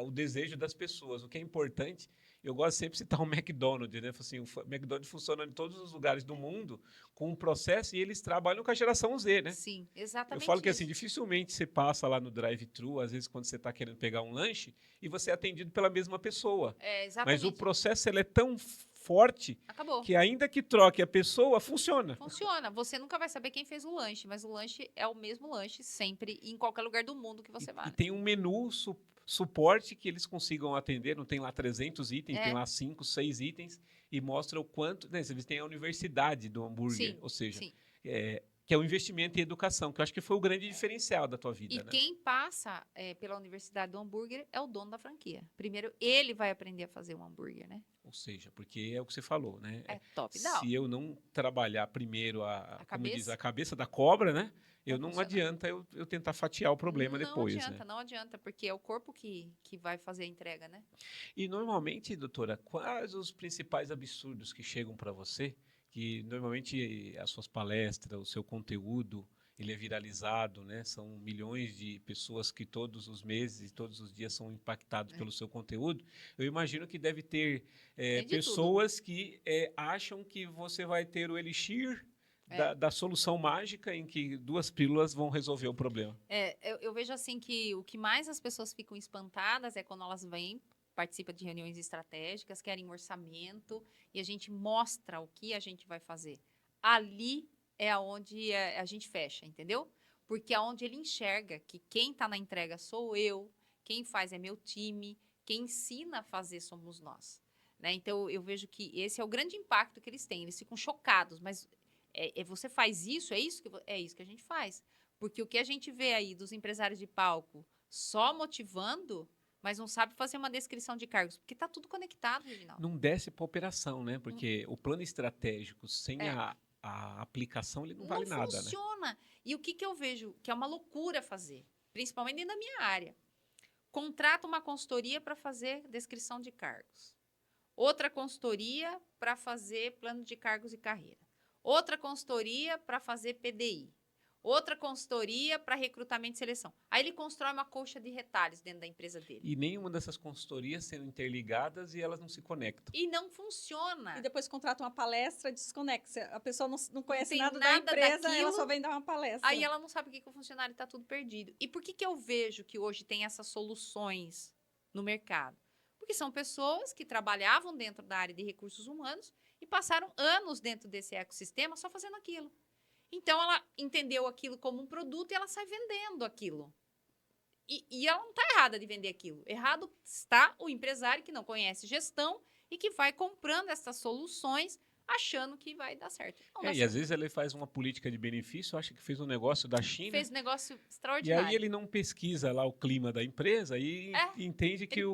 o desejo das pessoas. O que é importante, eu gosto sempre de citar o McDonald's, né? Assim, o McDonald's funciona em todos os lugares do mundo com um processo e eles trabalham com a geração Z, né? Sim, exatamente. Eu falo que assim, dificilmente você passa lá no drive-thru, às vezes quando você está querendo pegar um lanche, e você é atendido pela mesma pessoa. Exatamente. Mas o processo ele é tão forte que ainda que troque a pessoa, funciona. Funciona. Você nunca vai saber quem fez o lanche, mas o lanche é o mesmo lanche sempre, em qualquer lugar do mundo que você vá. E tem um menu suporte que eles consigam atender, não tem lá 300 itens, tem lá 5, 6 itens, e mostra o quanto... Né, eles têm a universidade do hambúrguer, ou seja, que é o investimento em educação, que eu acho que foi o grande diferencial da tua vida. E quem passa pela universidade do hambúrguer é o dono da franquia. Primeiro, ele vai aprender a fazer um hambúrguer, né? Ou seja, porque é o que você falou, né? É top-down. Se eu não trabalhar primeiro como diz, a cabeça da cobra, né? Não adianta eu tentar fatiar o problema depois. Não adianta, porque é o corpo que vai fazer a entrega, né? E normalmente, doutora, quais os principais absurdos que chegam para você? Que normalmente as suas palestras, o seu conteúdo, ele é viralizado, né? São milhões de pessoas que todos os meses e todos os dias são impactados pelo seu conteúdo. Eu imagino que deve ter pessoas que acham que você vai ter o elixir da solução mágica em que 2 pílulas vão resolver o problema. Eu vejo assim que o que mais as pessoas ficam espantadas é quando elas vêm, participam de reuniões estratégicas, querem um orçamento e a gente mostra o que a gente vai fazer. Ali é onde a gente fecha, entendeu? Porque é onde ele enxerga que quem está na entrega sou eu, quem faz é meu time, quem ensina a fazer somos nós. né? Então, eu vejo que esse é o grande impacto que eles têm. Eles ficam chocados, mas você faz isso? É isso que a gente faz. Porque o que a gente vê aí dos empresários de palco só motivando, mas não sabe fazer uma descrição de cargos, porque está tudo conectado, Reginaldo. Não desce para operação, né? Porque o plano estratégico sem a aplicação, ele não vale nada, né? Não funciona. E o que eu vejo que é uma loucura fazer, principalmente dentro da minha área. Contrata uma consultoria para fazer descrição de cargos. Outra consultoria para fazer plano de cargos e carreira. Outra consultoria para fazer PDI. Outra consultoria para recrutamento e seleção. Aí ele constrói uma colcha de retalhos dentro da empresa dele. E nenhuma dessas consultorias sendo interligadas e elas não se conectam. E não funciona. E depois contrata uma palestra desconexa. A pessoa não conhece nada da empresa, daquilo, ela só vem dar uma palestra. Aí ela não sabe o que o funcionário está tudo perdido. E por que eu vejo que hoje tem essas soluções no mercado? Porque são pessoas que trabalhavam dentro da área de recursos humanos e passaram anos dentro desse ecossistema só fazendo aquilo. Então, ela entendeu aquilo como um produto e ela sai vendendo aquilo. E ela não está errada de vender aquilo. Errado está o empresário que não conhece gestão e que vai comprando essas soluções achando que vai dar certo. E às vezes ele faz uma política de benefício, acha que fez um negócio da China. Fez um negócio extraordinário. E aí ele não pesquisa lá o clima da empresa e entende que o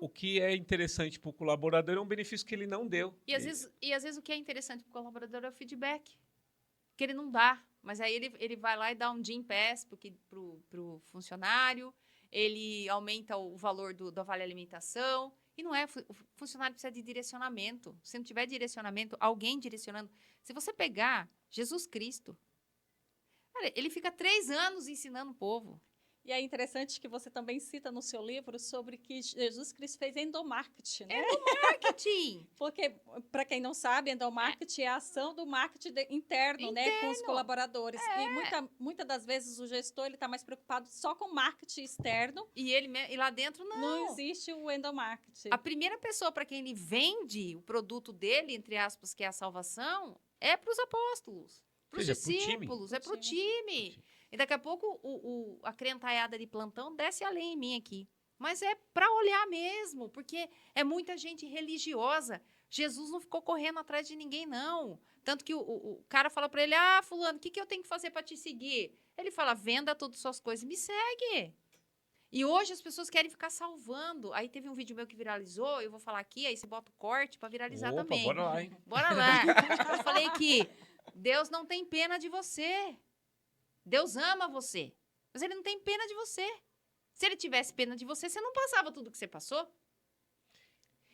que é interessante para o colaborador é um benefício que ele não deu. E às vezes o que é interessante para o colaborador é o feedback. Que ele não dá, mas aí ele vai lá e dá um Gym Pass pro funcionário, ele aumenta o valor do Vale Alimentação, e não é, o funcionário precisa de direcionamento. Se não tiver direcionamento, alguém direcionando. Se você pegar Jesus Cristo, cara, ele fica 3 anos ensinando o povo. E é interessante que você também cita no seu livro sobre que Jesus Cristo fez endomarketing, né? Endomarketing! Porque, para quem não sabe, endomarketing é a ação do marketing interno, né? Com os colaboradores. E muitas das vezes o gestor está mais preocupado só com marketing externo. E lá dentro, não. Não existe o endomarketing. A primeira pessoa para quem ele vende o produto dele, entre aspas, que é a salvação, é para os apóstolos. Para os discípulos, é para o time. E daqui a pouco a crentaiada de plantão desce além em mim aqui. Mas é para olhar mesmo, porque é muita gente religiosa. Jesus não ficou correndo atrás de ninguém, não. Tanto que o cara fala para ele, fulano, o que eu tenho que fazer para te seguir? Ele fala, venda todas as suas coisas e me segue. E hoje as pessoas querem ficar salvando. Aí teve um vídeo meu que viralizou, eu vou falar aqui, aí você bota o corte para viralizar também. Bora lá, hein? Bora lá. Eu falei que Deus não tem pena de você. Deus ama você, mas ele não tem pena de você. Se ele tivesse pena de você, você não passava tudo que você passou.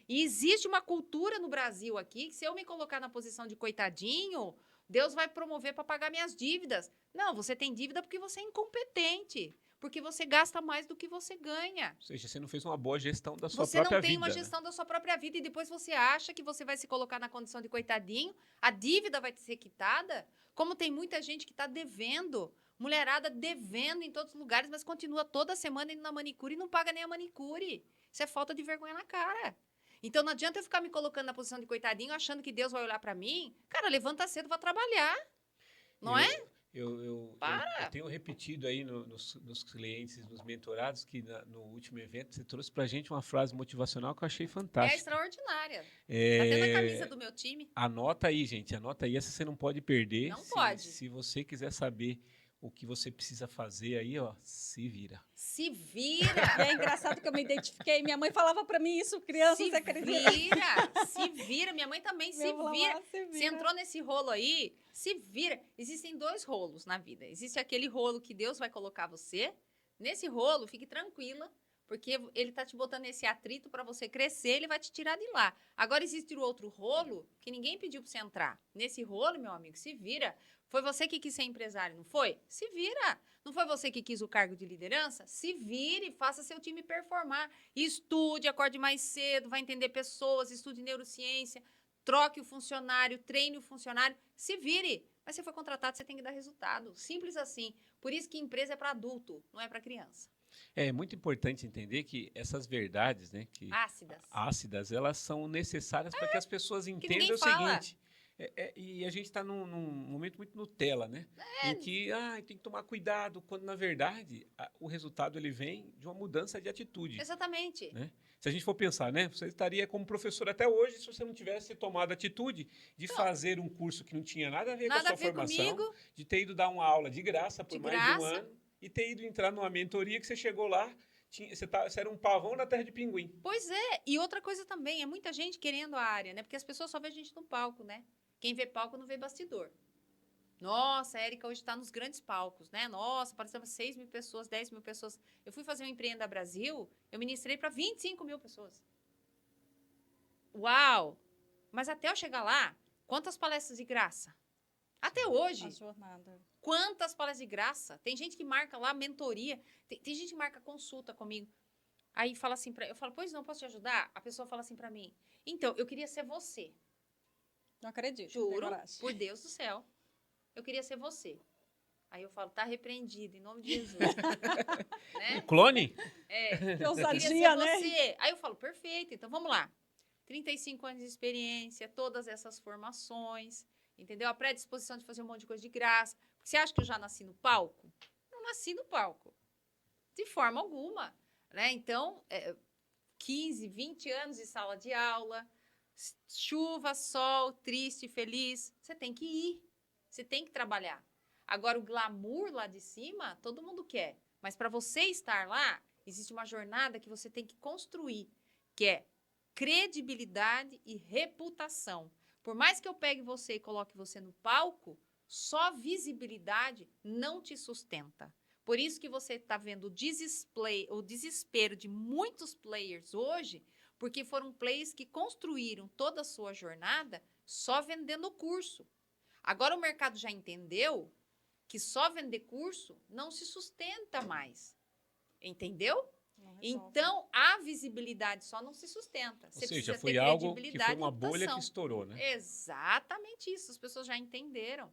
E existe uma cultura no Brasil aqui, que se eu me colocar na posição de coitadinho, Deus vai promover para pagar minhas dívidas. Não, você tem dívida porque você é incompetente, porque você gasta mais do que você ganha. Ou seja, você não fez uma boa gestão da sua própria vida. Você não tem uma gestão da sua própria vida e depois você acha que você vai se colocar na condição de coitadinho, a dívida vai ser quitada. Como tem muita gente que está devendo, mulherada devendo em todos os lugares, mas continua toda semana indo na manicure e não paga nem a manicure. Isso é falta de vergonha na cara. Então não adianta eu ficar me colocando na posição de coitadinho, achando que Deus vai olhar para mim. Cara, levanta cedo, vai trabalhar. Não é? Eu tenho repetido aí nos clientes, nos mentorados, que no último evento você trouxe pra gente uma frase motivacional que eu achei fantástica. É extraordinária. Tá dentro da camisa do meu time. Anota aí, gente. Anota aí. Essa você não pode perder. Não pode. Se você quiser saber o que você precisa fazer aí, se vira. Se vira! E é engraçado que eu me identifiquei. Minha mãe falava pra mim isso, criança, você acredita? Se vira! Minha mãe também se vira. Você entrou nesse rolo aí, se vira. Existem 2 rolos na vida. Existe aquele rolo que Deus vai colocar você. Nesse rolo, fique tranquila, porque ele tá te botando esse atrito para você crescer, ele vai te tirar de lá. Agora existe o outro rolo que ninguém pediu para você entrar. Nesse rolo, meu amigo, se vira. Foi você que quis ser empresário, não foi? Se vira. Não foi você que quis o cargo de liderança? Se vire, faça seu time performar. Estude, acorde mais cedo, vai entender pessoas, estude neurociência, troque o funcionário, treine o funcionário, se vire. Mas se for contratado, você tem que dar resultado. Simples assim. Por isso que empresa é para adulto, não é para criança. É muito importante entender que essas verdades, né, ácidas, elas são necessárias para que as pessoas entendam o seguinte. E a gente está num momento muito Nutella, né? Em que tem que tomar cuidado, quando, na verdade, o resultado ele vem de uma mudança de atitude. Exatamente. Né? se a gente for pensar, né? Você estaria como professor até hoje se você não tivesse tomado a atitude de fazer um curso que não tinha nada a ver com a sua formação, comigo. de ter ido dar uma aula de graça por mais de um ano e ter ido entrar numa mentoria que você chegou lá, você era um pavão na terra de pinguim. Pois é. E outra coisa também, é muita gente querendo a área, né? Porque as pessoas só vê a gente no palco, né? Quem vê palco não vê bastidor. Nossa, a Érica hoje está nos grandes palcos, né? Nossa, apareceram 6 mil pessoas, 10 mil pessoas. Eu fui fazer um Empreenda Brasil, eu ministrei para 25 mil pessoas. Uau! Mas até eu chegar lá, quantas palestras de graça? Até hoje. A jornada. Quantas palestras de graça? Tem gente que marca lá mentoria, tem gente que marca consulta comigo. Aí fala assim, eu falo, pois não, posso te ajudar? A pessoa fala assim para mim, então, eu queria ser você. Não acredito. Juro, por Deus do céu. Eu queria ser você. Aí eu falo, tá repreendido, em nome de Jesus. Né? Clone? É, Que ousadia, eu queria ser né? você. Aí eu falo, perfeito, então vamos lá. 35 anos de experiência, todas essas formações, entendeu? A predisposição de fazer um monte de coisa de graça. Porque você acha que eu já nasci no palco? Não nasci no palco. De forma alguma. Né? Então, 15, 20 anos de sala de aula, chuva, sol, triste, feliz, você tem que ir. Você tem que trabalhar. Agora, o glamour lá de cima, todo mundo quer. Mas para você estar lá, existe uma jornada que você tem que construir, que é credibilidade e reputação. Por mais que eu pegue você e coloque você no palco, só visibilidade não te sustenta. Por isso que você está vendo o desespero de muitos players hoje, porque foram players que construíram toda a sua jornada só vendendo o curso. Agora o mercado já entendeu que só vender curso não se sustenta mais. Entendeu? Então, a visibilidade só não se sustenta. Ou seja, foi algo que foi uma bolha que estourou, né? Exatamente isso. As pessoas já entenderam.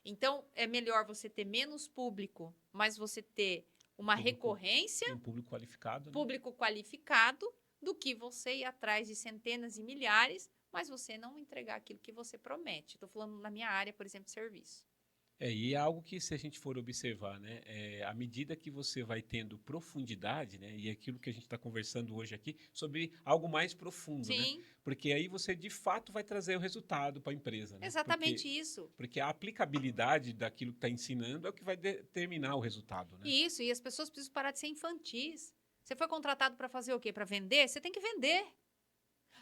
Então, é melhor você ter menos público, mas você ter uma recorrência. Um público qualificado. Né? Público qualificado, do que você ir atrás de centenas e milhares, mas você não entregar aquilo que você promete. Estou falando na minha área, por exemplo, de serviço. E é algo que, se a gente for observar, né, à medida que você vai tendo profundidade, né, e aquilo que a gente está conversando hoje aqui, sobre algo mais profundo, Sim. Né? Porque aí você, de fato, vai trazer o resultado para a empresa. Né? Exatamente isso. Porque a aplicabilidade daquilo que está ensinando é o que vai determinar o resultado. Né? Isso, e as pessoas precisam parar de ser infantis. Você foi contratado para fazer o quê? Para vender? Você tem que vender.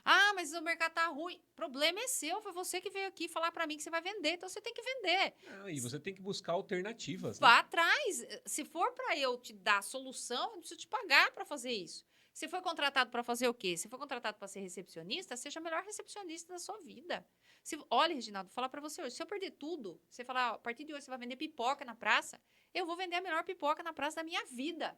Ah, mas o mercado está ruim. O problema é seu, foi você que veio aqui falar para mim que você vai vender, então você tem que vender. E você tem que buscar alternativas. Vá atrás. Se for para eu te dar solução, eu preciso te pagar para fazer isso. Você foi contratado para fazer o quê? Se for contratado para ser recepcionista, seja a melhor recepcionista da sua vida. Olha, Reginaldo, vou falar para você hoje. Se eu perder tudo, você falar, a partir de hoje você vai vender pipoca na praça, eu vou vender a melhor pipoca na praça da minha vida.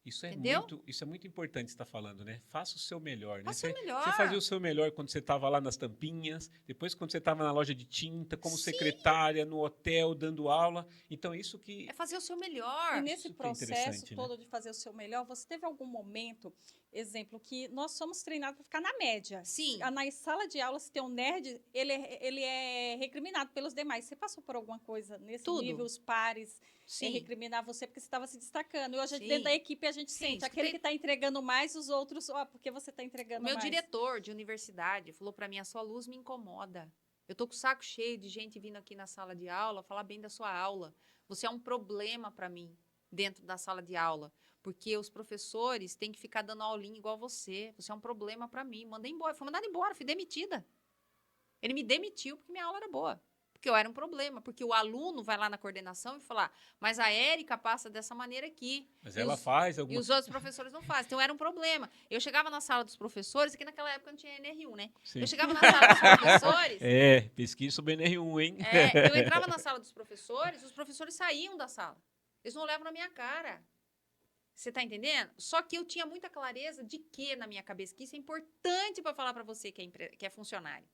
Isso é muito importante você estar falando, né? Faça o seu melhor, né? Faça o melhor. Você fazia o seu melhor quando você estava lá nas tampinhas, depois quando você estava na loja de tinta, como secretária, no hotel, dando aula. Então, isso que... É fazer o seu melhor. E nesse processo todo de fazer o seu melhor, você teve algum momento, exemplo, que nós somos treinados para ficar na média. Sim. Na sala de aula, se tem um nerd, ele é recriminado pelos demais. Você passou por alguma coisa nesse nível, os pares recriminar você porque você estava se destacando. E hoje, dentro da equipe, a gente sente aquele que está entregando mais, os outros, porque você está entregando mais. Meu diretor de universidade falou para mim, a sua luz me incomoda. Eu tô com o saco cheio de gente vindo aqui na sala de aula falar bem da sua aula. Você é um problema para mim dentro da sala de aula. Porque os professores têm que ficar dando aulinha igual você. Você é um problema para mim. Mandei embora. Fui mandada embora, fui demitida. Ele me demitiu porque minha aula era boa. Porque eu era um problema. Porque o aluno vai lá na coordenação e falar, mas a Érica passa dessa maneira aqui. Mas ela faz alguma... E os outros professores não fazem. Então, era um problema. Eu chegava na sala dos professores, que naquela época não tinha NR1, né? Sim. Eu chegava na sala dos professores... pesquisa sobre NR1, hein? Eu entrava na sala dos professores, os professores saíam da sala. Eles não olhavam na minha cara. Você está entendendo? Só que eu tinha muita clareza de que na minha cabeça, que isso é importante para falar para você que é funcionário.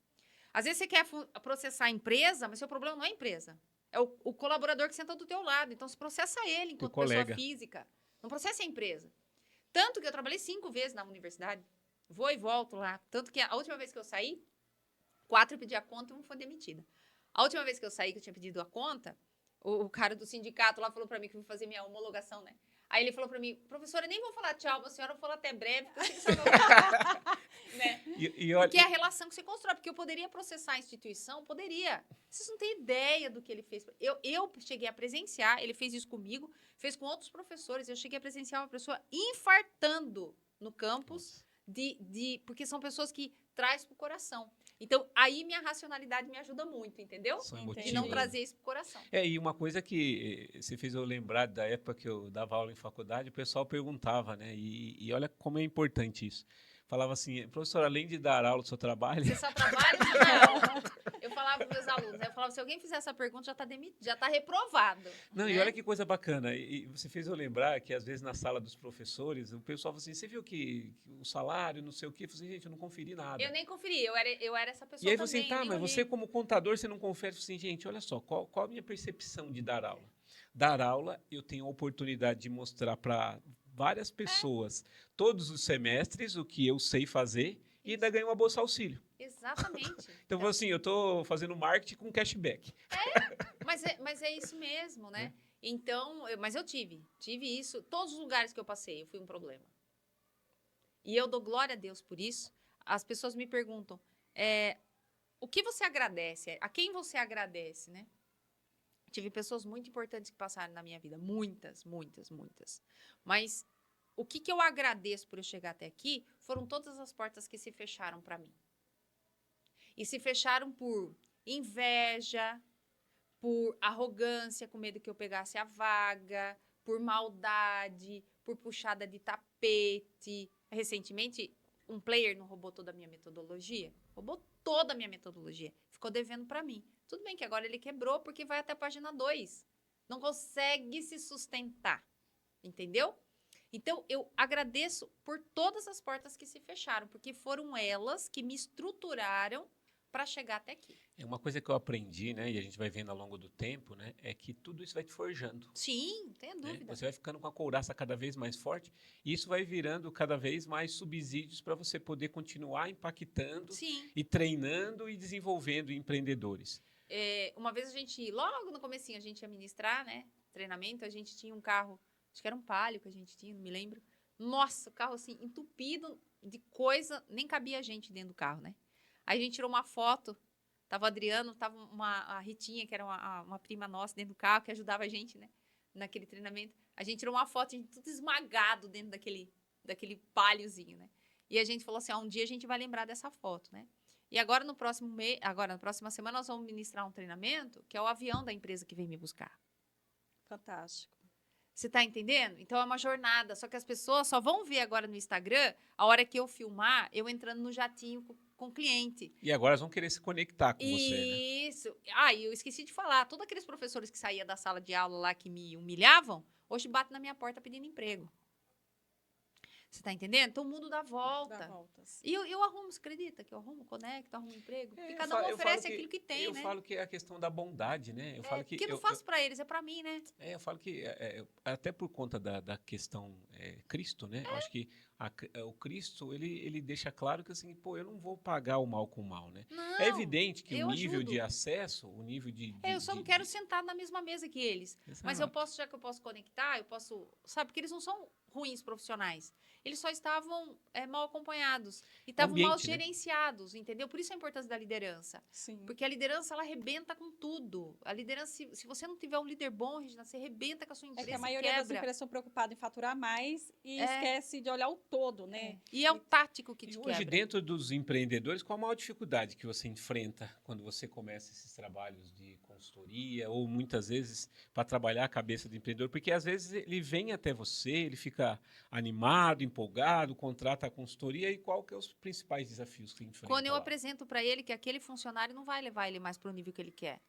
Às vezes você quer processar a empresa, mas seu problema não é a empresa. É o colaborador que senta do teu lado. Então, você processa ele enquanto pessoa física. Não processa a empresa. Tanto que eu trabalhei 5 vezes na universidade. Vou e volto lá. Tanto que a última vez que eu saí, 4 eu pedi a conta e 1 foi demitida. A última vez que eu saí, que eu tinha pedido a conta, o cara do sindicato lá falou para mim que eu fui fazer minha homologação, né? Aí ele falou para mim, professora, nem vou falar tchau, a senhora, vou falar até breve, porque eu sei que a senhora vai né? Porque é a relação que você constrói, porque eu poderia processar a instituição, poderia. Vocês não têm ideia do que ele fez. Eu cheguei a presenciar, ele fez isso comigo, fez com outros professores, eu cheguei a presenciar uma pessoa infartando no campus, porque são pessoas que traz pro coração. Então, aí minha racionalidade me ajuda muito, entendeu? E não trazer isso pro coração. E uma coisa que você fez eu lembrar da época que eu dava aula em faculdade, o pessoal perguntava, né? E olha como é importante isso. Falava assim, professor, além de dar aula, o senhor trabalha? Você só trabalha ou dá aula? Eu falava para os meus alunos, eu falava, se alguém fizer essa pergunta, já está demitido, já está reprovado. Não, né? E olha que coisa bacana. E você fez eu lembrar que, às vezes, na sala dos professores, o pessoal fala assim, você viu que o salário, não sei o quê? Eu falei assim, gente, eu não conferi nada. Eu nem conferi, eu era essa pessoa também. E aí também, você, mas você como contador, você não confere? Eu falei assim, gente, olha só, qual a minha percepção de dar aula? Dar aula, eu tenho a oportunidade de mostrar para várias pessoas, todos os semestres, o que eu sei fazer e ainda ganho uma bolsa auxílio. Exatamente. Então, assim, eu estou fazendo marketing com cashback. Mas é isso mesmo, né? Então, mas eu tive isso. Todos os lugares que eu passei, eu fui um problema. E eu dou glória a Deus por isso. As pessoas me perguntam, o que você agradece? A quem você agradece, né? Tive pessoas muito importantes que passaram na minha vida. Muitas, muitas, muitas. Mas o que eu agradeço por eu chegar até aqui foram todas as portas que se fecharam para mim. E se fecharam por inveja, por arrogância, com medo que eu pegasse a vaga, por maldade, por puxada de tapete. Recentemente, um player não roubou toda a minha metodologia? Roubou toda a minha metodologia. Ficou devendo para mim. Tudo bem que agora ele quebrou porque vai até a página 2. Não consegue se sustentar. Entendeu? Então, eu agradeço por todas as portas que se fecharam, porque foram elas que me estruturaram para chegar até aqui. É uma coisa que eu aprendi, né, e a gente vai vendo ao longo do tempo, né, é que tudo isso vai te forjando. Sim, não tenha dúvida. Né? Você vai ficando com a couraça cada vez mais forte e isso vai virando cada vez mais subsídios para você poder continuar impactando e treinando e desenvolvendo empreendedores. Uma vez logo no comecinho, a gente ia ministrar, né, treinamento, a gente tinha um carro, acho que era um Palio que a gente tinha, não me lembro. Nossa, o carro assim, entupido de coisa, nem cabia a gente dentro do carro, né? Aí a gente tirou uma foto, tava o Adriano, tava a Ritinha, que era uma prima nossa dentro do carro, que ajudava a gente, né, naquele treinamento. A gente tirou uma foto, a gente tudo esmagado dentro daquele paliozinho, né? E a gente falou assim, um dia a gente vai lembrar dessa foto, né? E agora, na próxima semana, nós vamos ministrar um treinamento, que é o avião da empresa que vem me buscar. Fantástico. Você está entendendo? Então, é uma jornada. Só que as pessoas só vão ver agora no Instagram, a hora que eu filmar, eu entrando no jatinho com o cliente. E agora eles vão querer se conectar com você, né? Isso. E eu esqueci de falar. Todos aqueles professores que saíam da sala de aula lá que me humilhavam, hoje batem na minha porta pedindo emprego. Você tá entendendo? Então o mundo dá volta. Dá voltas. E eu arrumo, você acredita? Que eu arrumo, conecto, arrumo emprego. Porque cada um oferece aquilo que tem, né? Eu falo que é a questão da bondade, né? Porque eu não faço para eles, é para mim, né? Eu falo que, até por conta da questão Cristo, né? Eu acho que o Cristo, ele deixa claro que assim, eu não vou pagar o mal com o mal, né? Não, é evidente que o nível ajudo. de acesso, o nível de... eu só não quero sentar na mesma mesa que eles. Exato. Mas já que eu posso conectar, eu posso... Sabe, porque eles não são ruins profissionais. Eles só estavam mal acompanhados. E estavam mal gerenciados, né? Entendeu? Por isso a importância da liderança. Sim. Porque a liderança, ela arrebenta com tudo. A liderança, se você não tiver um líder bom, Regina, você arrebenta com a sua empresa. Que a maioria das empresas são preocupadas em faturar mais e esquece de olhar o todo, né? E é o tático que te quebra. Hoje, dentro dos empreendedores, qual a maior dificuldade que você enfrenta quando você começa esses trabalhos de consultoria ou muitas vezes para trabalhar a cabeça do empreendedor? Porque às vezes ele vem até você, ele fica animado, empolgado, contrata a consultoria e qual que é os principais desafios que enfrenta? Quando eu apresento para ele que aquele funcionário não vai levar ele mais para o nível que ele quer.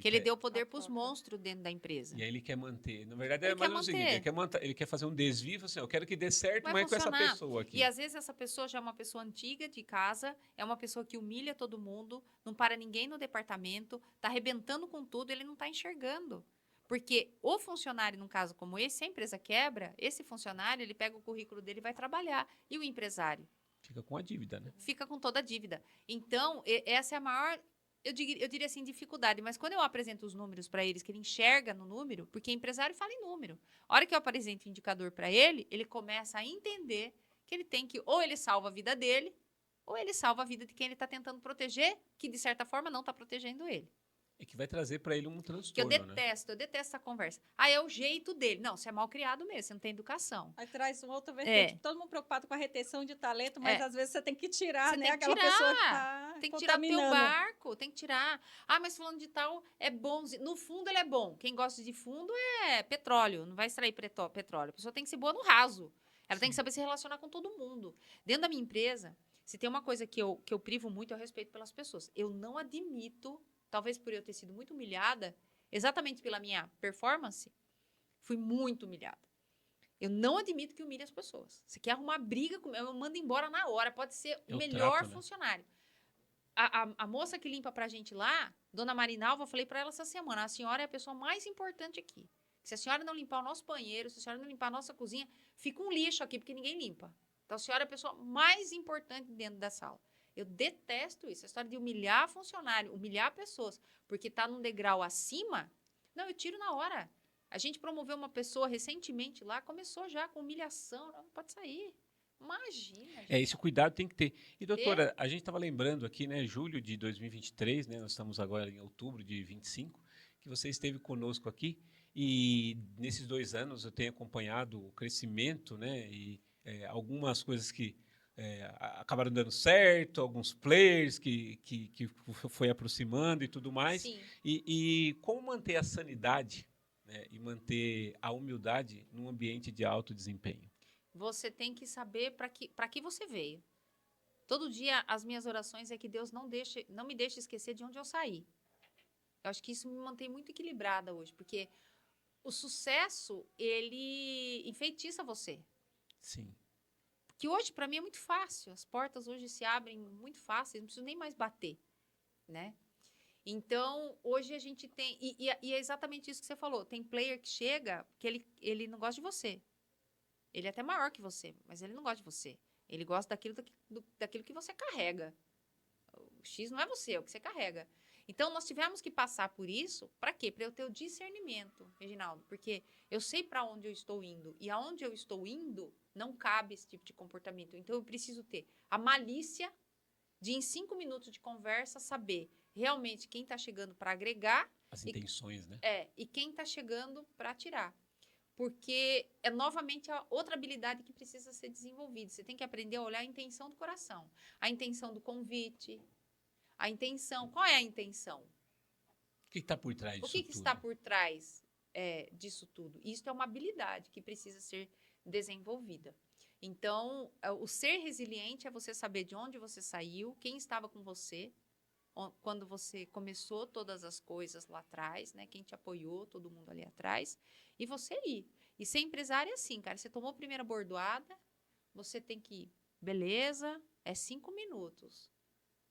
Ele deu poder para os monstros dentro da empresa. E aí ele quer manter. Na verdade, é mais ou menos o seguinte, ele quer fazer um desvio, assim, eu quero que dê certo, mas com essa pessoa aqui. E às vezes essa pessoa já é uma pessoa antiga de casa, é uma pessoa que humilha todo mundo, não para ninguém no departamento, está arrebentando com tudo, ele não está enxergando. Porque o funcionário, num caso como esse, se a empresa quebra, esse funcionário, ele pega o currículo dele e vai trabalhar. E o empresário? Fica com a dívida, né? Fica com toda a dívida. Então, essa é a maior eu diria assim, dificuldade, mas quando eu apresento os números para eles, que ele enxerga no número, porque empresário fala em número. A hora que eu apresento o indicador para ele, ele começa a entender que ele tem que, ou ele salva a vida dele, ou ele salva a vida de quem ele está tentando proteger, que de certa forma não está protegendo ele. É que vai trazer para ele um transtorno, que eu detesto essa conversa. É o jeito dele. Não, você é mal criado mesmo, você não tem educação. Aí traz um outro vertente, todo mundo preocupado com a retenção de talento, mas às vezes você tem que tirar, você né? Aquela pessoa que tá tem que tirar do teu barco, tem que tirar. Mas fulano de tal é bom. No fundo ele é bom. Quem gosta de fundo é petróleo, não vai extrair petróleo. A pessoa tem que ser boa no raso. Ela tem que saber se relacionar com todo mundo. Dentro da minha empresa, se tem uma coisa que eu privo muito, é o respeito pelas pessoas. Eu não admito, talvez por eu ter sido muito humilhada, exatamente pela minha performance, fui muito humilhada. Eu não admito que humilhe as pessoas. Se quer arrumar briga comigo, eu mando embora na hora. Pode ser o melhor funcionário. A moça que limpa pra gente lá, dona Marinalva, eu falei pra ela essa semana, a senhora é a pessoa mais importante aqui. Se a senhora não limpar o nosso banheiro, se a senhora não limpar a nossa cozinha, fica um lixo aqui, porque ninguém limpa. Então, a senhora é a pessoa mais importante dentro da sala. Eu detesto isso, a história de humilhar funcionário, humilhar pessoas, porque está num degrau acima. Não, eu tiro na hora. A gente promoveu uma pessoa recentemente lá, começou já com humilhação, não pode sair. Imagina. Esse cuidado tem que ter. E, doutora, a gente estava lembrando aqui, né, julho de 2023, né, nós estamos agora em outubro de 25, que você esteve conosco aqui, e nesses 2 anos eu tenho acompanhado o crescimento, né, e algumas coisas que acabaram dando certo, alguns players que foi aproximando e tudo mais. Sim. E como manter a sanidade, né, e manter a humildade num ambiente de alto desempenho? Você tem que saber para que você veio. Todo dia as minhas orações é que Deus não me deixe esquecer de onde eu saí. Eu acho que isso me mantém muito equilibrada hoje, porque o sucesso, ele enfeitiça você. Sim. Que hoje, para mim, é muito fácil. As portas hoje se abrem muito fácil, não preciso nem mais bater, né? Então, hoje a gente tem... E é exatamente isso que você falou. Tem player que chega que ele não gosta de você. Ele é até maior que você, mas ele não gosta de você. Ele gosta daquilo que você carrega. O X não é você, é o que você carrega. Então, nós tivemos que passar por isso. Para quê? Para eu ter o discernimento, Reginaldo. Porque eu sei para onde eu estou indo. E aonde eu estou indo, não cabe esse tipo de comportamento. Então, eu preciso ter a malícia de, em 5 minutos de conversa, saber realmente quem está chegando para agregar. As intenções, né? E quem está chegando para tirar. Porque é novamente a outra habilidade que precisa ser desenvolvida. Você tem que aprender a olhar a intenção do coração. A intenção do convite. A intenção. Qual é a intenção? O que está por trás disso tudo? O que está por trás disso tudo? Isso é uma habilidade que precisa ser desenvolvida. Então, o ser resiliente é você saber de onde você saiu, quem estava com você, quando você começou todas as coisas lá atrás, né? Quem te apoiou, todo mundo ali atrás, e você ir. E ser empresário é assim, cara. Você tomou a primeira bordoada, você tem que ir. Beleza, 5 minutos.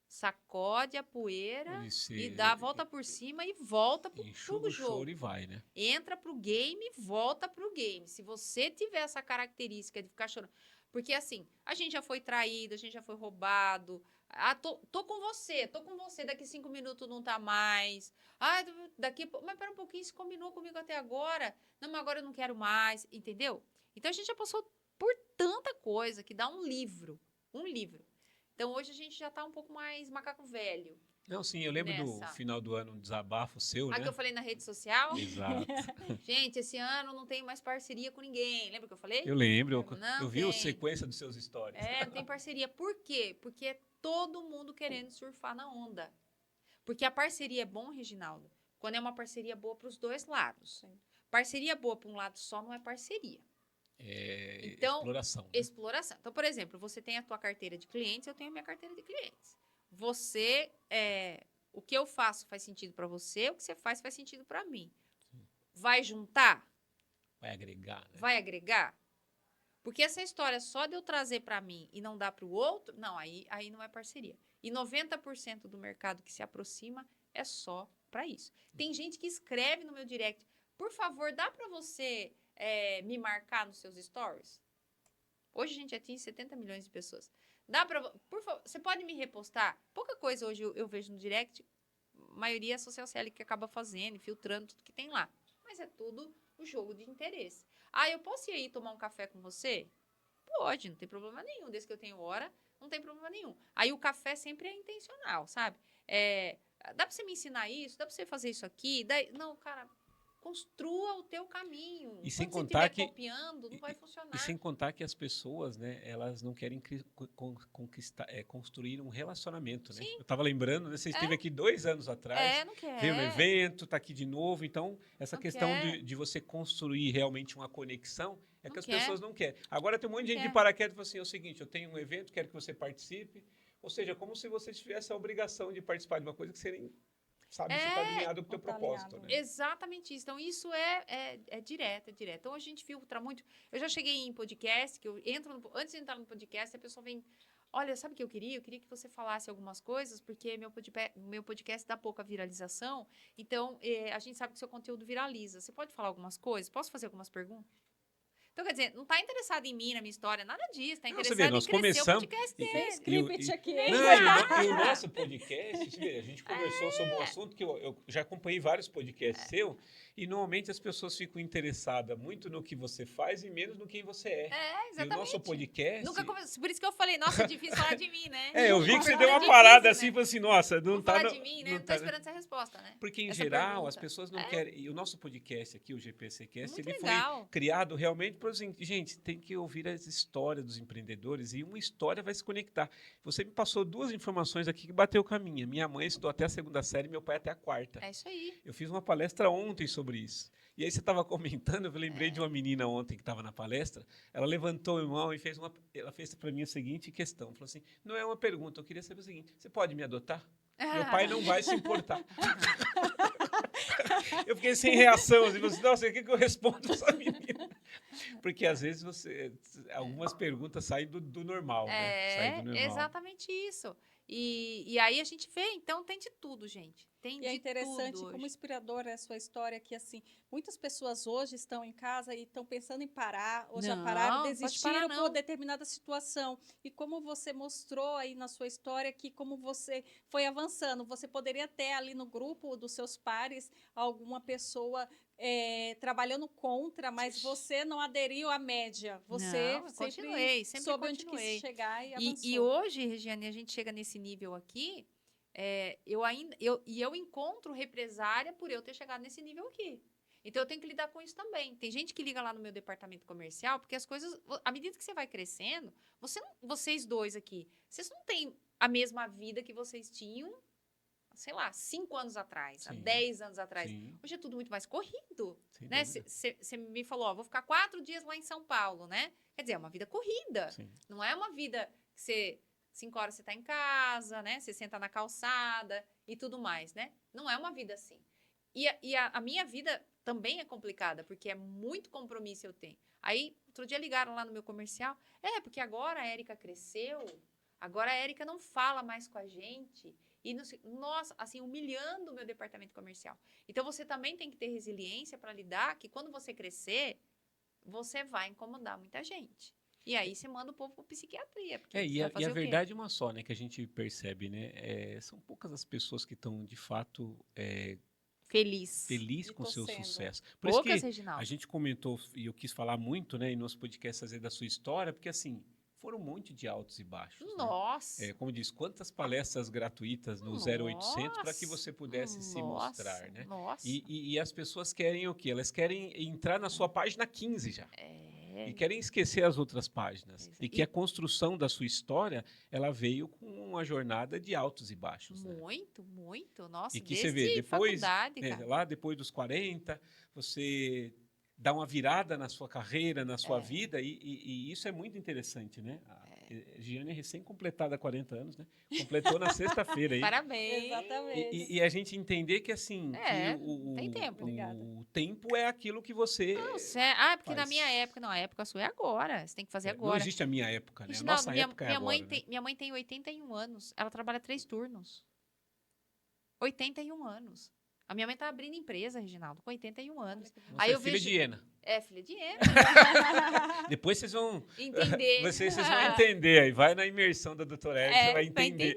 Sacode a poeira e dá a volta por cima e volta pro jogo. Choro e vai, né? Entra pro game e volta pro game. Se você tiver essa característica de ficar chorando... Porque, assim, a gente já foi traído, a gente já foi roubado. Tô com você. Daqui 5 minutos não tá mais. Mas pera um pouquinho, você combinou comigo até agora. Não, mas agora eu não quero mais. Entendeu? Então, a gente já passou por tanta coisa que dá um livro. Então, hoje a gente já tá um pouco mais macaco velho. Não, sim, eu lembro do final do ano, um desabafo seu, né? Que eu falei na rede social? Exato. Gente, esse ano não tenho mais parceria com ninguém. Lembra que eu falei? Eu lembro. Eu vi a sequência dos seus stories. Não tem parceria. Por quê? Porque é todo mundo querendo surfar na onda. Porque a parceria é bom, Reginaldo, quando é uma parceria boa para os dois lados. Sim. Parceria boa para um lado só não é parceria. Então, exploração. Né? Exploração. Então, por exemplo, você tem a tua carteira de clientes, eu tenho a minha carteira de clientes. Você, o que eu faço faz sentido para você, o que você faz sentido para mim. Sim. Vai juntar? Vai agregar, né? Vai agregar? Porque essa história só de eu trazer para mim e não dar para o outro, não, aí não é parceria. E 90% do mercado que se aproxima é só para isso. Tem gente que escreve no meu direct, por favor, dá para você me marcar nos seus stories? Hoje a gente já tem 70 milhões de pessoas. Por favor, você pode me repostar? Pouca coisa hoje eu vejo no direct. maioria é a Social Selling que acaba fazendo, filtrando tudo que tem lá. Mas é tudo o jogo de interesse. Eu posso ir aí tomar um café com você? Pode, não tem problema nenhum. Desde que eu tenho hora, não tem problema nenhum. Aí o café sempre é intencional, sabe? Dá pra você me ensinar isso? Dá pra você fazer isso aqui? Não, cara, construa o teu caminho. E sem Quando contar você estiver que copiando, não vai funcionar. E sem contar que as pessoas, né, elas não querem construir um relacionamento, né? Sim. Eu estava lembrando, né, você esteve aqui 2 anos atrás, não quer. veio no evento, está aqui de novo. Então, essa não questão quer. de você construir realmente uma conexão é que Não as quer. pessoas não querem. Agora tem um monte de Não gente de quer. paraquedas e fala assim, é o seguinte, eu tenho um evento, quero que você participe. Ou seja, como se você tivesse a obrigação de participar de uma coisa que você nem sabe se está alinhado com o teu propósito. Né? Exatamente isso. Então, isso é direto, é direto. Então, a gente filtra muito. Eu já cheguei em podcast, que eu entro antes de entrar no podcast, a pessoa vem, olha, sabe o que eu queria? Eu queria que você falasse algumas coisas, porque meu podcast dá pouca viralização. Então, a gente sabe que o seu conteúdo viraliza. Você pode falar algumas coisas? Posso fazer algumas perguntas? Então, quer dizer, não está interessado em mim, na minha história, nada disso. Está interessado em crescer o podcast dele. Script aqui. E o nosso podcast, a gente conversou sobre um assunto que eu já acompanhei vários podcasts seus, e normalmente as pessoas ficam interessadas muito no que você faz e menos no quem você é. Exatamente. E o nosso podcast... Por isso que eu falei, nossa, é difícil falar de mim, né? Eu vi que você deu uma parada assim, falou assim, nossa, não tá... falar de mim, né? Não tô esperando essa resposta, né? Porque, em geral, as pessoas não querem... E o nosso podcast aqui, o GPCcast, muito ele legal. foi criado realmente para assim, gente, tem que ouvir as histórias dos empreendedores e uma história vai se conectar. Você me passou 2 informações aqui que bateu com a minha. Minha mãe estudou até a 2ª série, meu pai até a 4ª. É isso aí. Eu fiz uma palestra ontem sobre isso. E aí você estava comentando, eu lembrei de uma menina ontem que estava na palestra, ela levantou a mão e ela fez para mim a seguinte questão, falou assim, não é uma pergunta, eu queria saber o seguinte, você pode me adotar? Meu pai não vai se importar. Eu fiquei sem reação, assim, falei assim, nossa, o que eu respondo para essa menina? Porque às vezes algumas perguntas saem do normal, né? Saem do normal. Exatamente isso. E aí a gente vê, então tem de tudo, gente. Tem de tudo. E é interessante, como inspiradora é a sua história, que assim, muitas pessoas hoje estão em casa e estão pensando em parar, ou já pararam, desistiram por determinada situação. E como você mostrou aí na sua história que como você foi avançando, você poderia ter ali no grupo dos seus pares alguma pessoa trabalhando contra, mas você não aderiu à média. Você sempre soube onde quis chegar e avançou. E hoje, Regiane, a gente chega nesse nível aqui, eu encontro represária por eu ter chegado nesse nível aqui. Então, eu tenho que lidar com isso também. Tem gente que liga lá no meu departamento comercial, porque as coisas, à medida que você vai crescendo, vocês dois aqui, vocês não têm a mesma vida que vocês tinham, sei lá, 5 anos atrás, há 10 anos atrás. Sim. Hoje é tudo muito mais corrido, né? Você me falou, vou ficar 4 dias lá em São Paulo, né? Quer dizer, é uma vida corrida. Sim. Não é uma vida que você... 5 horas você está em casa, né? Você senta na calçada e tudo mais, né? Não é uma vida assim. E a minha vida também é complicada, porque é muito compromisso eu tenho. Aí, outro dia ligaram lá no meu comercial, porque agora a Érica cresceu, agora a Érica não fala mais com a gente, e nossa, assim, humilhando o meu departamento comercial. Então, você também tem que ter resiliência para lidar, que quando você crescer, você vai incomodar muita gente. E aí você manda o povo para psiquiatria. E a verdade é uma só, né? Que a gente percebe, né? São poucas as pessoas que estão, de fato, feliz com o seu sucesso. Por poucas, isso que Reginaldo. A gente comentou, e eu quis falar muito, né? Em nosso podcast, fazer da sua história, porque, assim, foram um monte de altos e baixos. Nossa! Né? Como diz, quantas palestras gratuitas no 0800 para que você pudesse se mostrar, né? Nossa! E as pessoas querem o quê? Elas querem entrar na sua página 15 já. E querem esquecer as outras páginas. E que a construção da sua história, ela veio com uma jornada de altos e baixos. Muito, né? Muito. Nossa, e que você vê, depois, lá depois dos 40, você dá uma virada na sua carreira, na sua vida, e isso é muito interessante, né? A Giane é recém-completada 40 anos, né? Completou na sexta-feira aí. Parabéns. Exatamente. E a gente entender que, assim, tem tempo. O tempo é aquilo que você porque na minha época, não, a época sua é agora. Você tem que fazer agora. Não existe a minha época, né? A nossa época é agora. Minha mãe tem 81 anos. Ela trabalha 3 turnos. 81 anos. A minha mãe tá abrindo empresa, Reginaldo, com 81 anos. Nossa, aí eu filha de hiena. Filha de hiena. Depois vocês vão entender. Vocês vão entender. Aí vai na imersão da doutora Érica, você vai entender.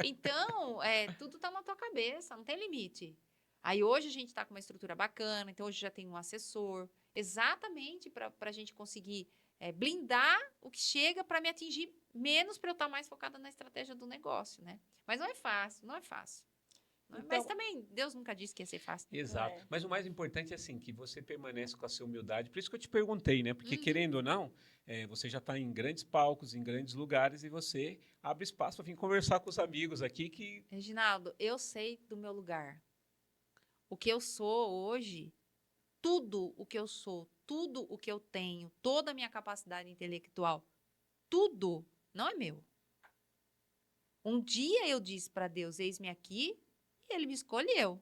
Então, tudo está na tua cabeça, não tem limite. Aí hoje a gente está com uma estrutura bacana, então hoje já tem um assessor, exatamente para a gente conseguir blindar o que chega para me atingir menos, para eu estar mais focada na estratégia do negócio, né? Mas não é fácil, não é fácil. Então, mas também, Deus nunca disse que ia ser fácil. Exato. Mas o mais importante é assim, que você permanece com a sua humildade. Por isso que eu te perguntei, né? Porque querendo ou não, você já está em grandes palcos, em grandes lugares, e você abre espaço para vir conversar com os amigos aqui que... Reginaldo, eu sei do meu lugar. O que eu sou hoje, tudo o que eu sou, tudo o que eu tenho, toda a minha capacidade intelectual, tudo não é meu. Um dia eu disse para Deus, eis-me aqui, e ele me escolheu.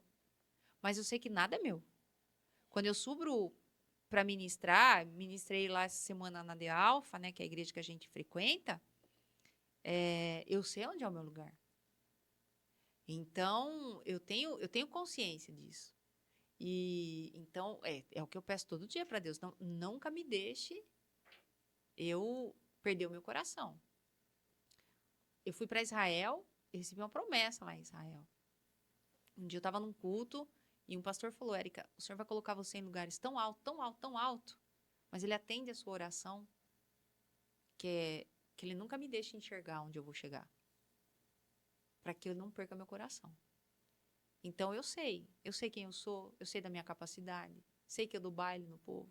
Mas eu sei que nada é meu. Quando eu subo para ministrar, ministrei lá essa semana na De Alfa, né, que é a igreja que a gente frequenta, eu sei onde é o meu lugar. Então, eu tenho consciência disso. E então, é o que eu peço todo dia para Deus. Não, nunca me deixe eu perder o meu coração. Eu fui para Israel e recebi uma promessa lá em Israel. Um dia eu estava num culto e um pastor falou, Érica, o Senhor vai colocar você em lugares tão alto, tão alto, tão alto, mas Ele atende a sua oração, que Ele nunca me deixe enxergar onde eu vou chegar, para que eu não perca meu coração. Então, eu sei quem eu sou, eu sei da minha capacidade, sei que eu dou baile no povo,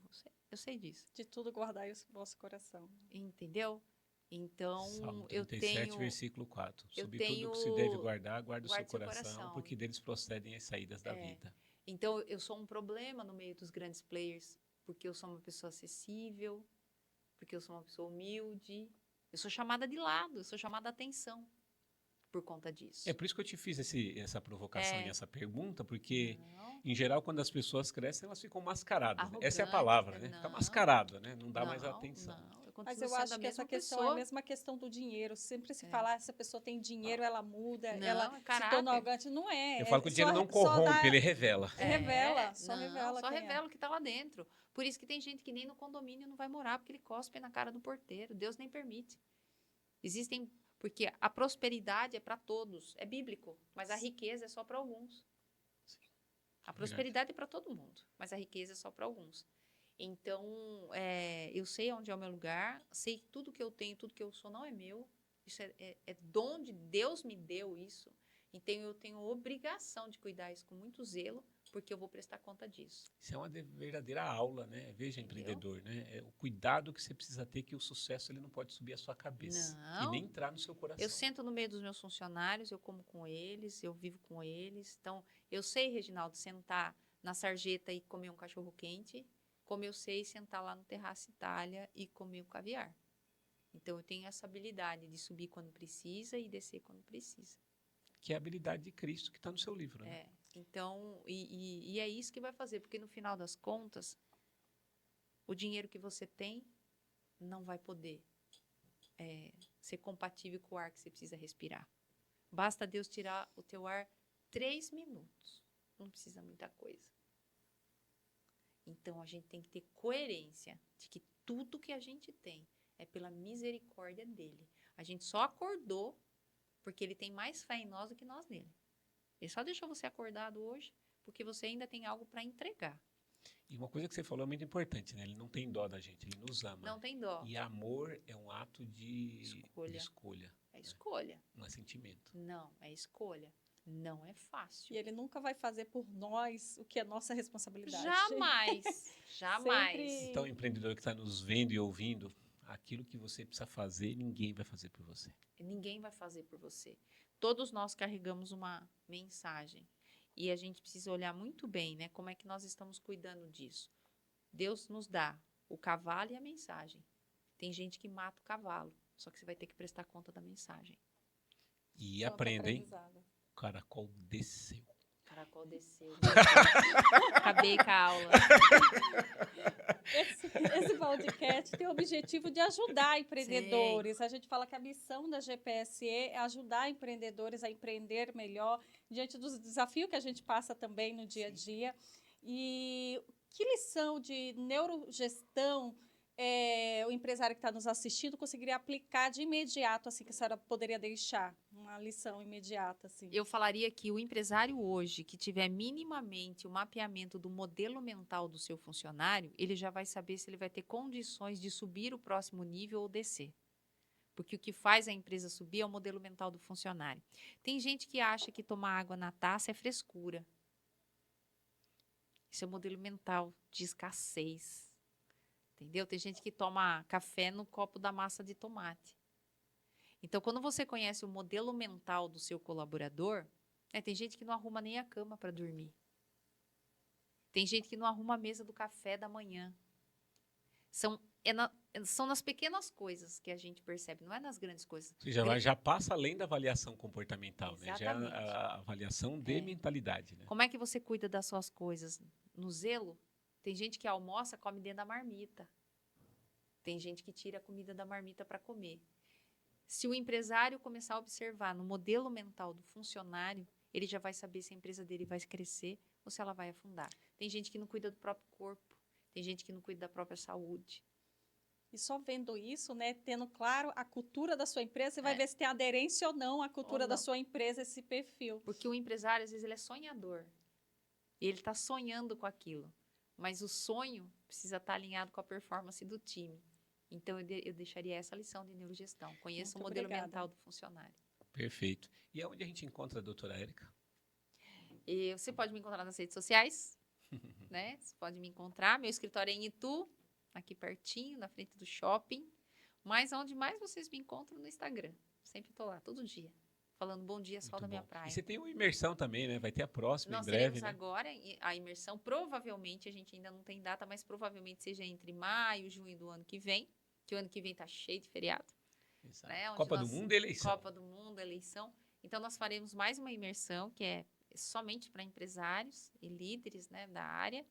eu sei disso. De tudo guardai o vosso coração. Entendeu? Então, Salmo 37, eu tenho... versículo 4. Sobre tudo tenho, que se deve guardar, guarda o seu seu coração, porque deles procedem as saídas da vida. Então, eu sou um problema no meio dos grandes players, porque eu sou uma pessoa acessível, porque eu sou uma pessoa humilde, eu sou chamada de lado, eu sou chamada de atenção por conta disso. É por isso que eu te fiz essa provocação e essa pergunta, porque, em geral, quando as pessoas crescem, elas ficam mascaradas. Essa é a palavra, né? Fica mascarado, né? Não dá mais atenção. Mas eu acho que essa questão é a mesma questão do dinheiro. Sempre se fala, se a pessoa tem dinheiro, ela muda, ela se torna arrogante. Não é. Eu falo que o dinheiro não corrompe, ele revela. Revela, só revela o que está lá dentro. Por isso que tem gente que nem no condomínio não vai morar, porque ele cospe na cara do porteiro. Deus nem permite. Porque a prosperidade é para todos, é bíblico, mas a riqueza é só para alguns. A prosperidade é para todo mundo, mas a riqueza é só para alguns. Então, eu sei onde é o meu lugar, sei tudo que eu tenho, tudo que eu sou não é meu. Isso é dom de Deus, me deu isso. Então, eu tenho obrigação de cuidar isso com muito zelo, porque eu vou prestar conta disso. Isso é uma verdadeira aula, né? Veja, empreendedor, né? É o cuidado que você precisa ter, que o sucesso ele não pode subir a sua cabeça. Não. E nem entrar no seu coração. Eu sento no meio dos meus funcionários, eu como com eles, eu vivo com eles. Então, eu sei, Reginaldo, sentar na sarjeta e comer um cachorro quente, como eu sei sentar lá no Terraço Itália e comer o caviar. Então, eu tenho essa habilidade de subir quando precisa e descer quando precisa. Que é a habilidade de Cristo que está no seu livro, né? Então, e é isso que vai fazer, porque no final das contas, o dinheiro que você tem não vai poder ser compatível com o ar que você precisa respirar. Basta Deus tirar o teu ar 3 minutos. Não precisa muita coisa. Então, a gente tem que ter coerência de que tudo que a gente tem é pela misericórdia dele. A gente só acordou porque ele tem mais fé em nós do que nós nele. Ele só deixou você acordado hoje porque você ainda tem algo para entregar. E uma coisa que você falou é muito importante, né? Ele não tem dó da gente, ele nos ama. Não tem dó. E amor é um ato de escolha. É escolha. Não é sentimento. Não, é escolha. Não é fácil. E ele nunca vai fazer por nós o que é nossa responsabilidade. Jamais. Jamais. Sempre... Então, empreendedor que está nos vendo e ouvindo, aquilo que você precisa fazer, ninguém vai fazer por você. Ninguém vai fazer por você. Todos nós carregamos uma mensagem. E a gente precisa olhar muito bem, né? Como é que nós estamos cuidando disso. Deus nos dá o cavalo e a mensagem. Tem gente que mata o cavalo, só que você vai ter que prestar conta da mensagem. E aprenda, hein? O caracol desceu. Caracol desceu. Acabei com a aula. Esse podcast tem o objetivo de ajudar empreendedores. Sim. A gente fala que a missão da GPSE é ajudar empreendedores a empreender melhor, diante dos desafios que a gente passa também no dia a dia. E que lição de neurogestão o empresário que está nos assistindo conseguiria aplicar de imediato, assim, que a senhora poderia deixar uma lição imediata, assim? Eu falaria que o empresário hoje, que tiver minimamente o mapeamento do modelo mental do seu funcionário, ele já vai saber se ele vai ter condições de subir o próximo nível ou descer. Porque o que faz a empresa subir é o modelo mental do funcionário. Tem gente que acha que tomar água na taça é frescura. Isso é o modelo mental de escassez. Entendeu? Tem gente que toma café no copo da massa de tomate. Então, quando você conhece o modelo mental do seu colaborador, tem gente que não arruma nem a cama para dormir. Tem gente que não arruma a mesa do café da manhã. São nas pequenas coisas que a gente percebe, não é nas grandes coisas. Você já passa além da avaliação comportamental, né? Já é a avaliação de mentalidade, né? Como é que você cuida das suas coisas? No zelo, tem gente que almoça, come dentro da marmita. Tem gente que tira a comida da marmita para comer. Se o empresário começar a observar no modelo mental do funcionário, ele já vai saber se a empresa dele vai crescer ou se ela vai afundar. Tem gente que não cuida do próprio corpo. Tem gente que não cuida da própria saúde. E só vendo isso, né, tendo claro a cultura da sua empresa, você vai ver se tem aderência ou não à cultura da sua empresa, esse perfil. Porque o empresário, às vezes, ele é sonhador. E ele está sonhando com aquilo. Mas o sonho precisa estar alinhado com a performance do time. Então, eu deixaria essa lição de neurogestão. Conheça o modelo mental do funcionário. Perfeito. E aonde a gente encontra a doutora Érica? Você pode me encontrar nas redes sociais, né? Você pode me encontrar. Meu escritório é em Itu, aqui pertinho, na frente do shopping. Mas onde mais vocês me encontram no Instagram. Sempre estou lá, todo dia. Falando bom dia, sol da minha praia. E você tem uma imersão também, né? Vai ter a próxima em breve, né? Nós teremos agora a imersão. Provavelmente, a gente ainda não tem data, mas provavelmente seja entre maio e junho do ano que vem. Que o ano que vem está cheio de feriado. Né? Copa do Mundo e eleição. Copa do Mundo, eleição. Então, nós faremos mais uma imersão, que é somente para empresários e líderes, né, da área.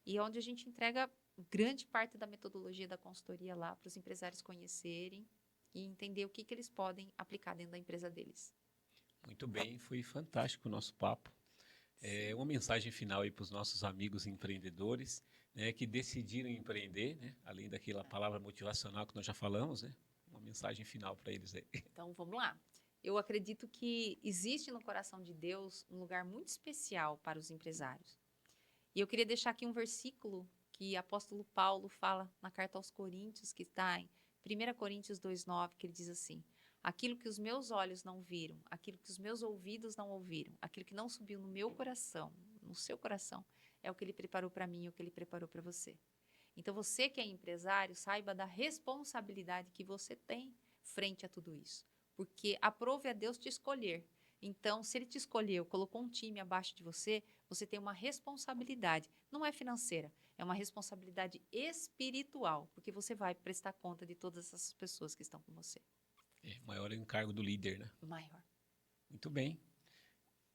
E onde a gente entrega grande parte da metodologia da consultoria lá para os empresários conhecerem e entender o que eles podem aplicar dentro da empresa deles. Muito bem, foi fantástico o nosso papo. Uma mensagem final aí para os nossos amigos empreendedores, né, que decidiram empreender, né, além daquela palavra motivacional que nós já falamos, né, uma mensagem final para eles aí. Então, vamos lá. Eu acredito que existe no coração de Deus um lugar muito especial para os empresários. E eu queria deixar aqui um versículo que o apóstolo Paulo fala na carta aos Coríntios, que está em 1 Coríntios 2,9, que ele diz assim: aquilo que os meus olhos não viram, aquilo que os meus ouvidos não ouviram, aquilo que não subiu no meu coração, no seu coração, é o que ele preparou para mim, é o que ele preparou para você. Então, você que é empresário, saiba da responsabilidade que você tem frente a tudo isso. Porque aprove a Deus te escolher. Então, se ele te escolheu, colocou um time abaixo de você, você tem uma responsabilidade. Não é financeira, é uma responsabilidade espiritual, porque você vai prestar conta de todas essas pessoas que estão com você. Maior é o encargo do líder, né? Maior. Muito bem.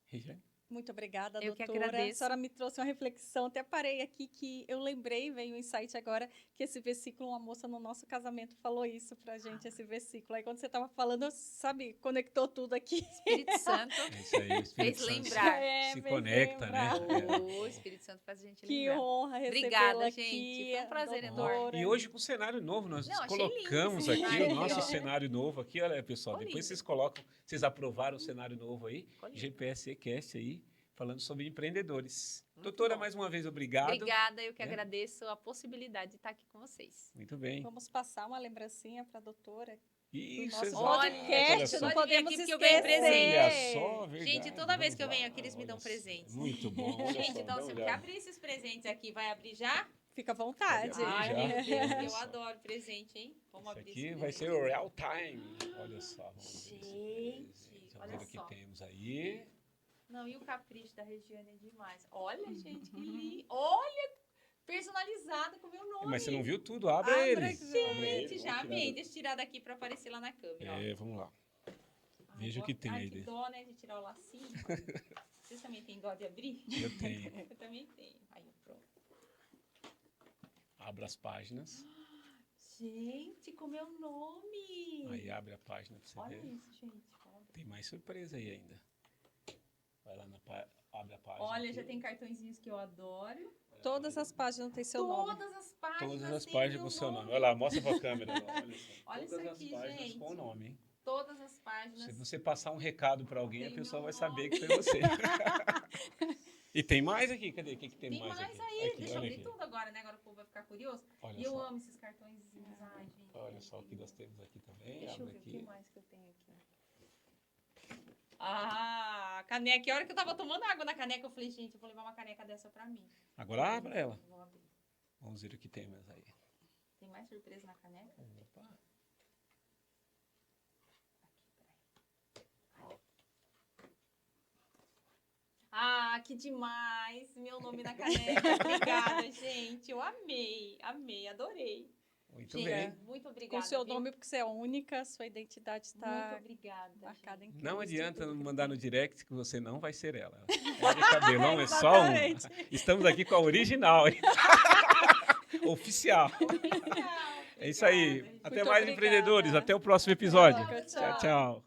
Regiane? Muito obrigada, doutora. Eu que A agradeço. senhora me trouxe uma reflexão, até parei aqui que eu lembrei, veio um insight agora, que esse versículo, uma moça no nosso casamento falou isso pra gente, esse versículo. Aí quando você estava falando, sabe, conectou tudo aqui. Espírito Santo isso aí, o Espírito fez lembrar. Se conecta, lembrar. Né? O Espírito Santo faz a gente que lembrar. Que honra recebê-la aqui. Gente. Foi um prazer enorme. E hoje com o cenário novo, nós colocamos lindo, aqui o nosso cenário novo aqui, olha pessoal, Ficou depois lindo. vocês colocam, vocês aprovaram o cenário novo aí, GPS Cast aí, falando sobre empreendedores. Muito doutora, bom. Mais uma vez, obrigado. Obrigada, eu que agradeço a possibilidade de estar aqui com vocês. Muito bem. Vamos passar uma lembrancinha para a doutora. Isso, exato. Podcast, não podemos esquecer. Olha só, verdade. Gente, toda vez que eu venho aqui, eles me dão presentes. Muito bom. Gente, então, se eu abrir esses presentes aqui, vai abrir já? Fica à vontade. Ai, meu Deus, eu adoro presente, hein? Vamos abrir aqui vai ser o real time. Olha só. Gente, olha só. O que temos aí. Não, e o capricho da Regiane é demais. Olha, gente, que lindo. Olha, personalizado com o meu nome. Mas você não viu tudo? Abre ele. Gente, já amei. Deixa eu tirar daqui para aparecer lá na câmera. Vamos lá. Veja o que tem aí dentro. Dó, né, de tirar o lacinho. Vocês também têm dó de abrir? Eu tenho. Eu também tenho. Aí, pronto. Abra as páginas. Gente, com meu nome. Aí abre a página para você ver. Olha isso, gente. Tem mais surpresa aí ainda. Vai lá Abre a página. Olha, aqui. já tem cartõezinhos que eu adoro. Todas as páginas têm seu nome. Todas as páginas. Todas as páginas com seu nome. Olha lá, mostra pra câmera. Olha só. Olha Todas isso aqui, as páginas gente. com o nome, hein? Todas as páginas. Se você passar um recado para alguém, a Tem pessoa meu vai saber nome. que foi você. E tem mais aqui? Cadê? O que tem mais aqui? Aí, Aqui, deixa eu olha abrir aqui. tudo agora, né? Agora o povo vai ficar curioso. Olha E eu só. amo esses cartõezinhos. Ai, gente. Olha só o que nós temos aqui também. Deixa eu Abre ver o aqui. que mais que eu tenho aqui. Ah, caneca. A hora que eu tava tomando água na caneca, eu falei, gente, eu vou levar uma caneca dessa pra mim. Agora abre ela. Vou abrir. Vamos ver o que tem mais aí. Tem mais surpresa na caneca? Opa. Ah, que demais! Meu nome na caneca. Obrigada, gente. Eu amei, adorei. Muito Gente, bem. muito obrigada. Com seu viu? nome, porque você é única, sua identidade Muito está obrigada. marcada em gente. Não Cristo. adianta mandar no direct que você não vai ser ela. Olha, cabelão é só uma. Estamos aqui com a original, hein? Oficial. Oficial. É isso aí. Obrigada, gente. Até Muito mais, obrigada. empreendedores. Até o próximo episódio. Tchau, Tchau, tchau.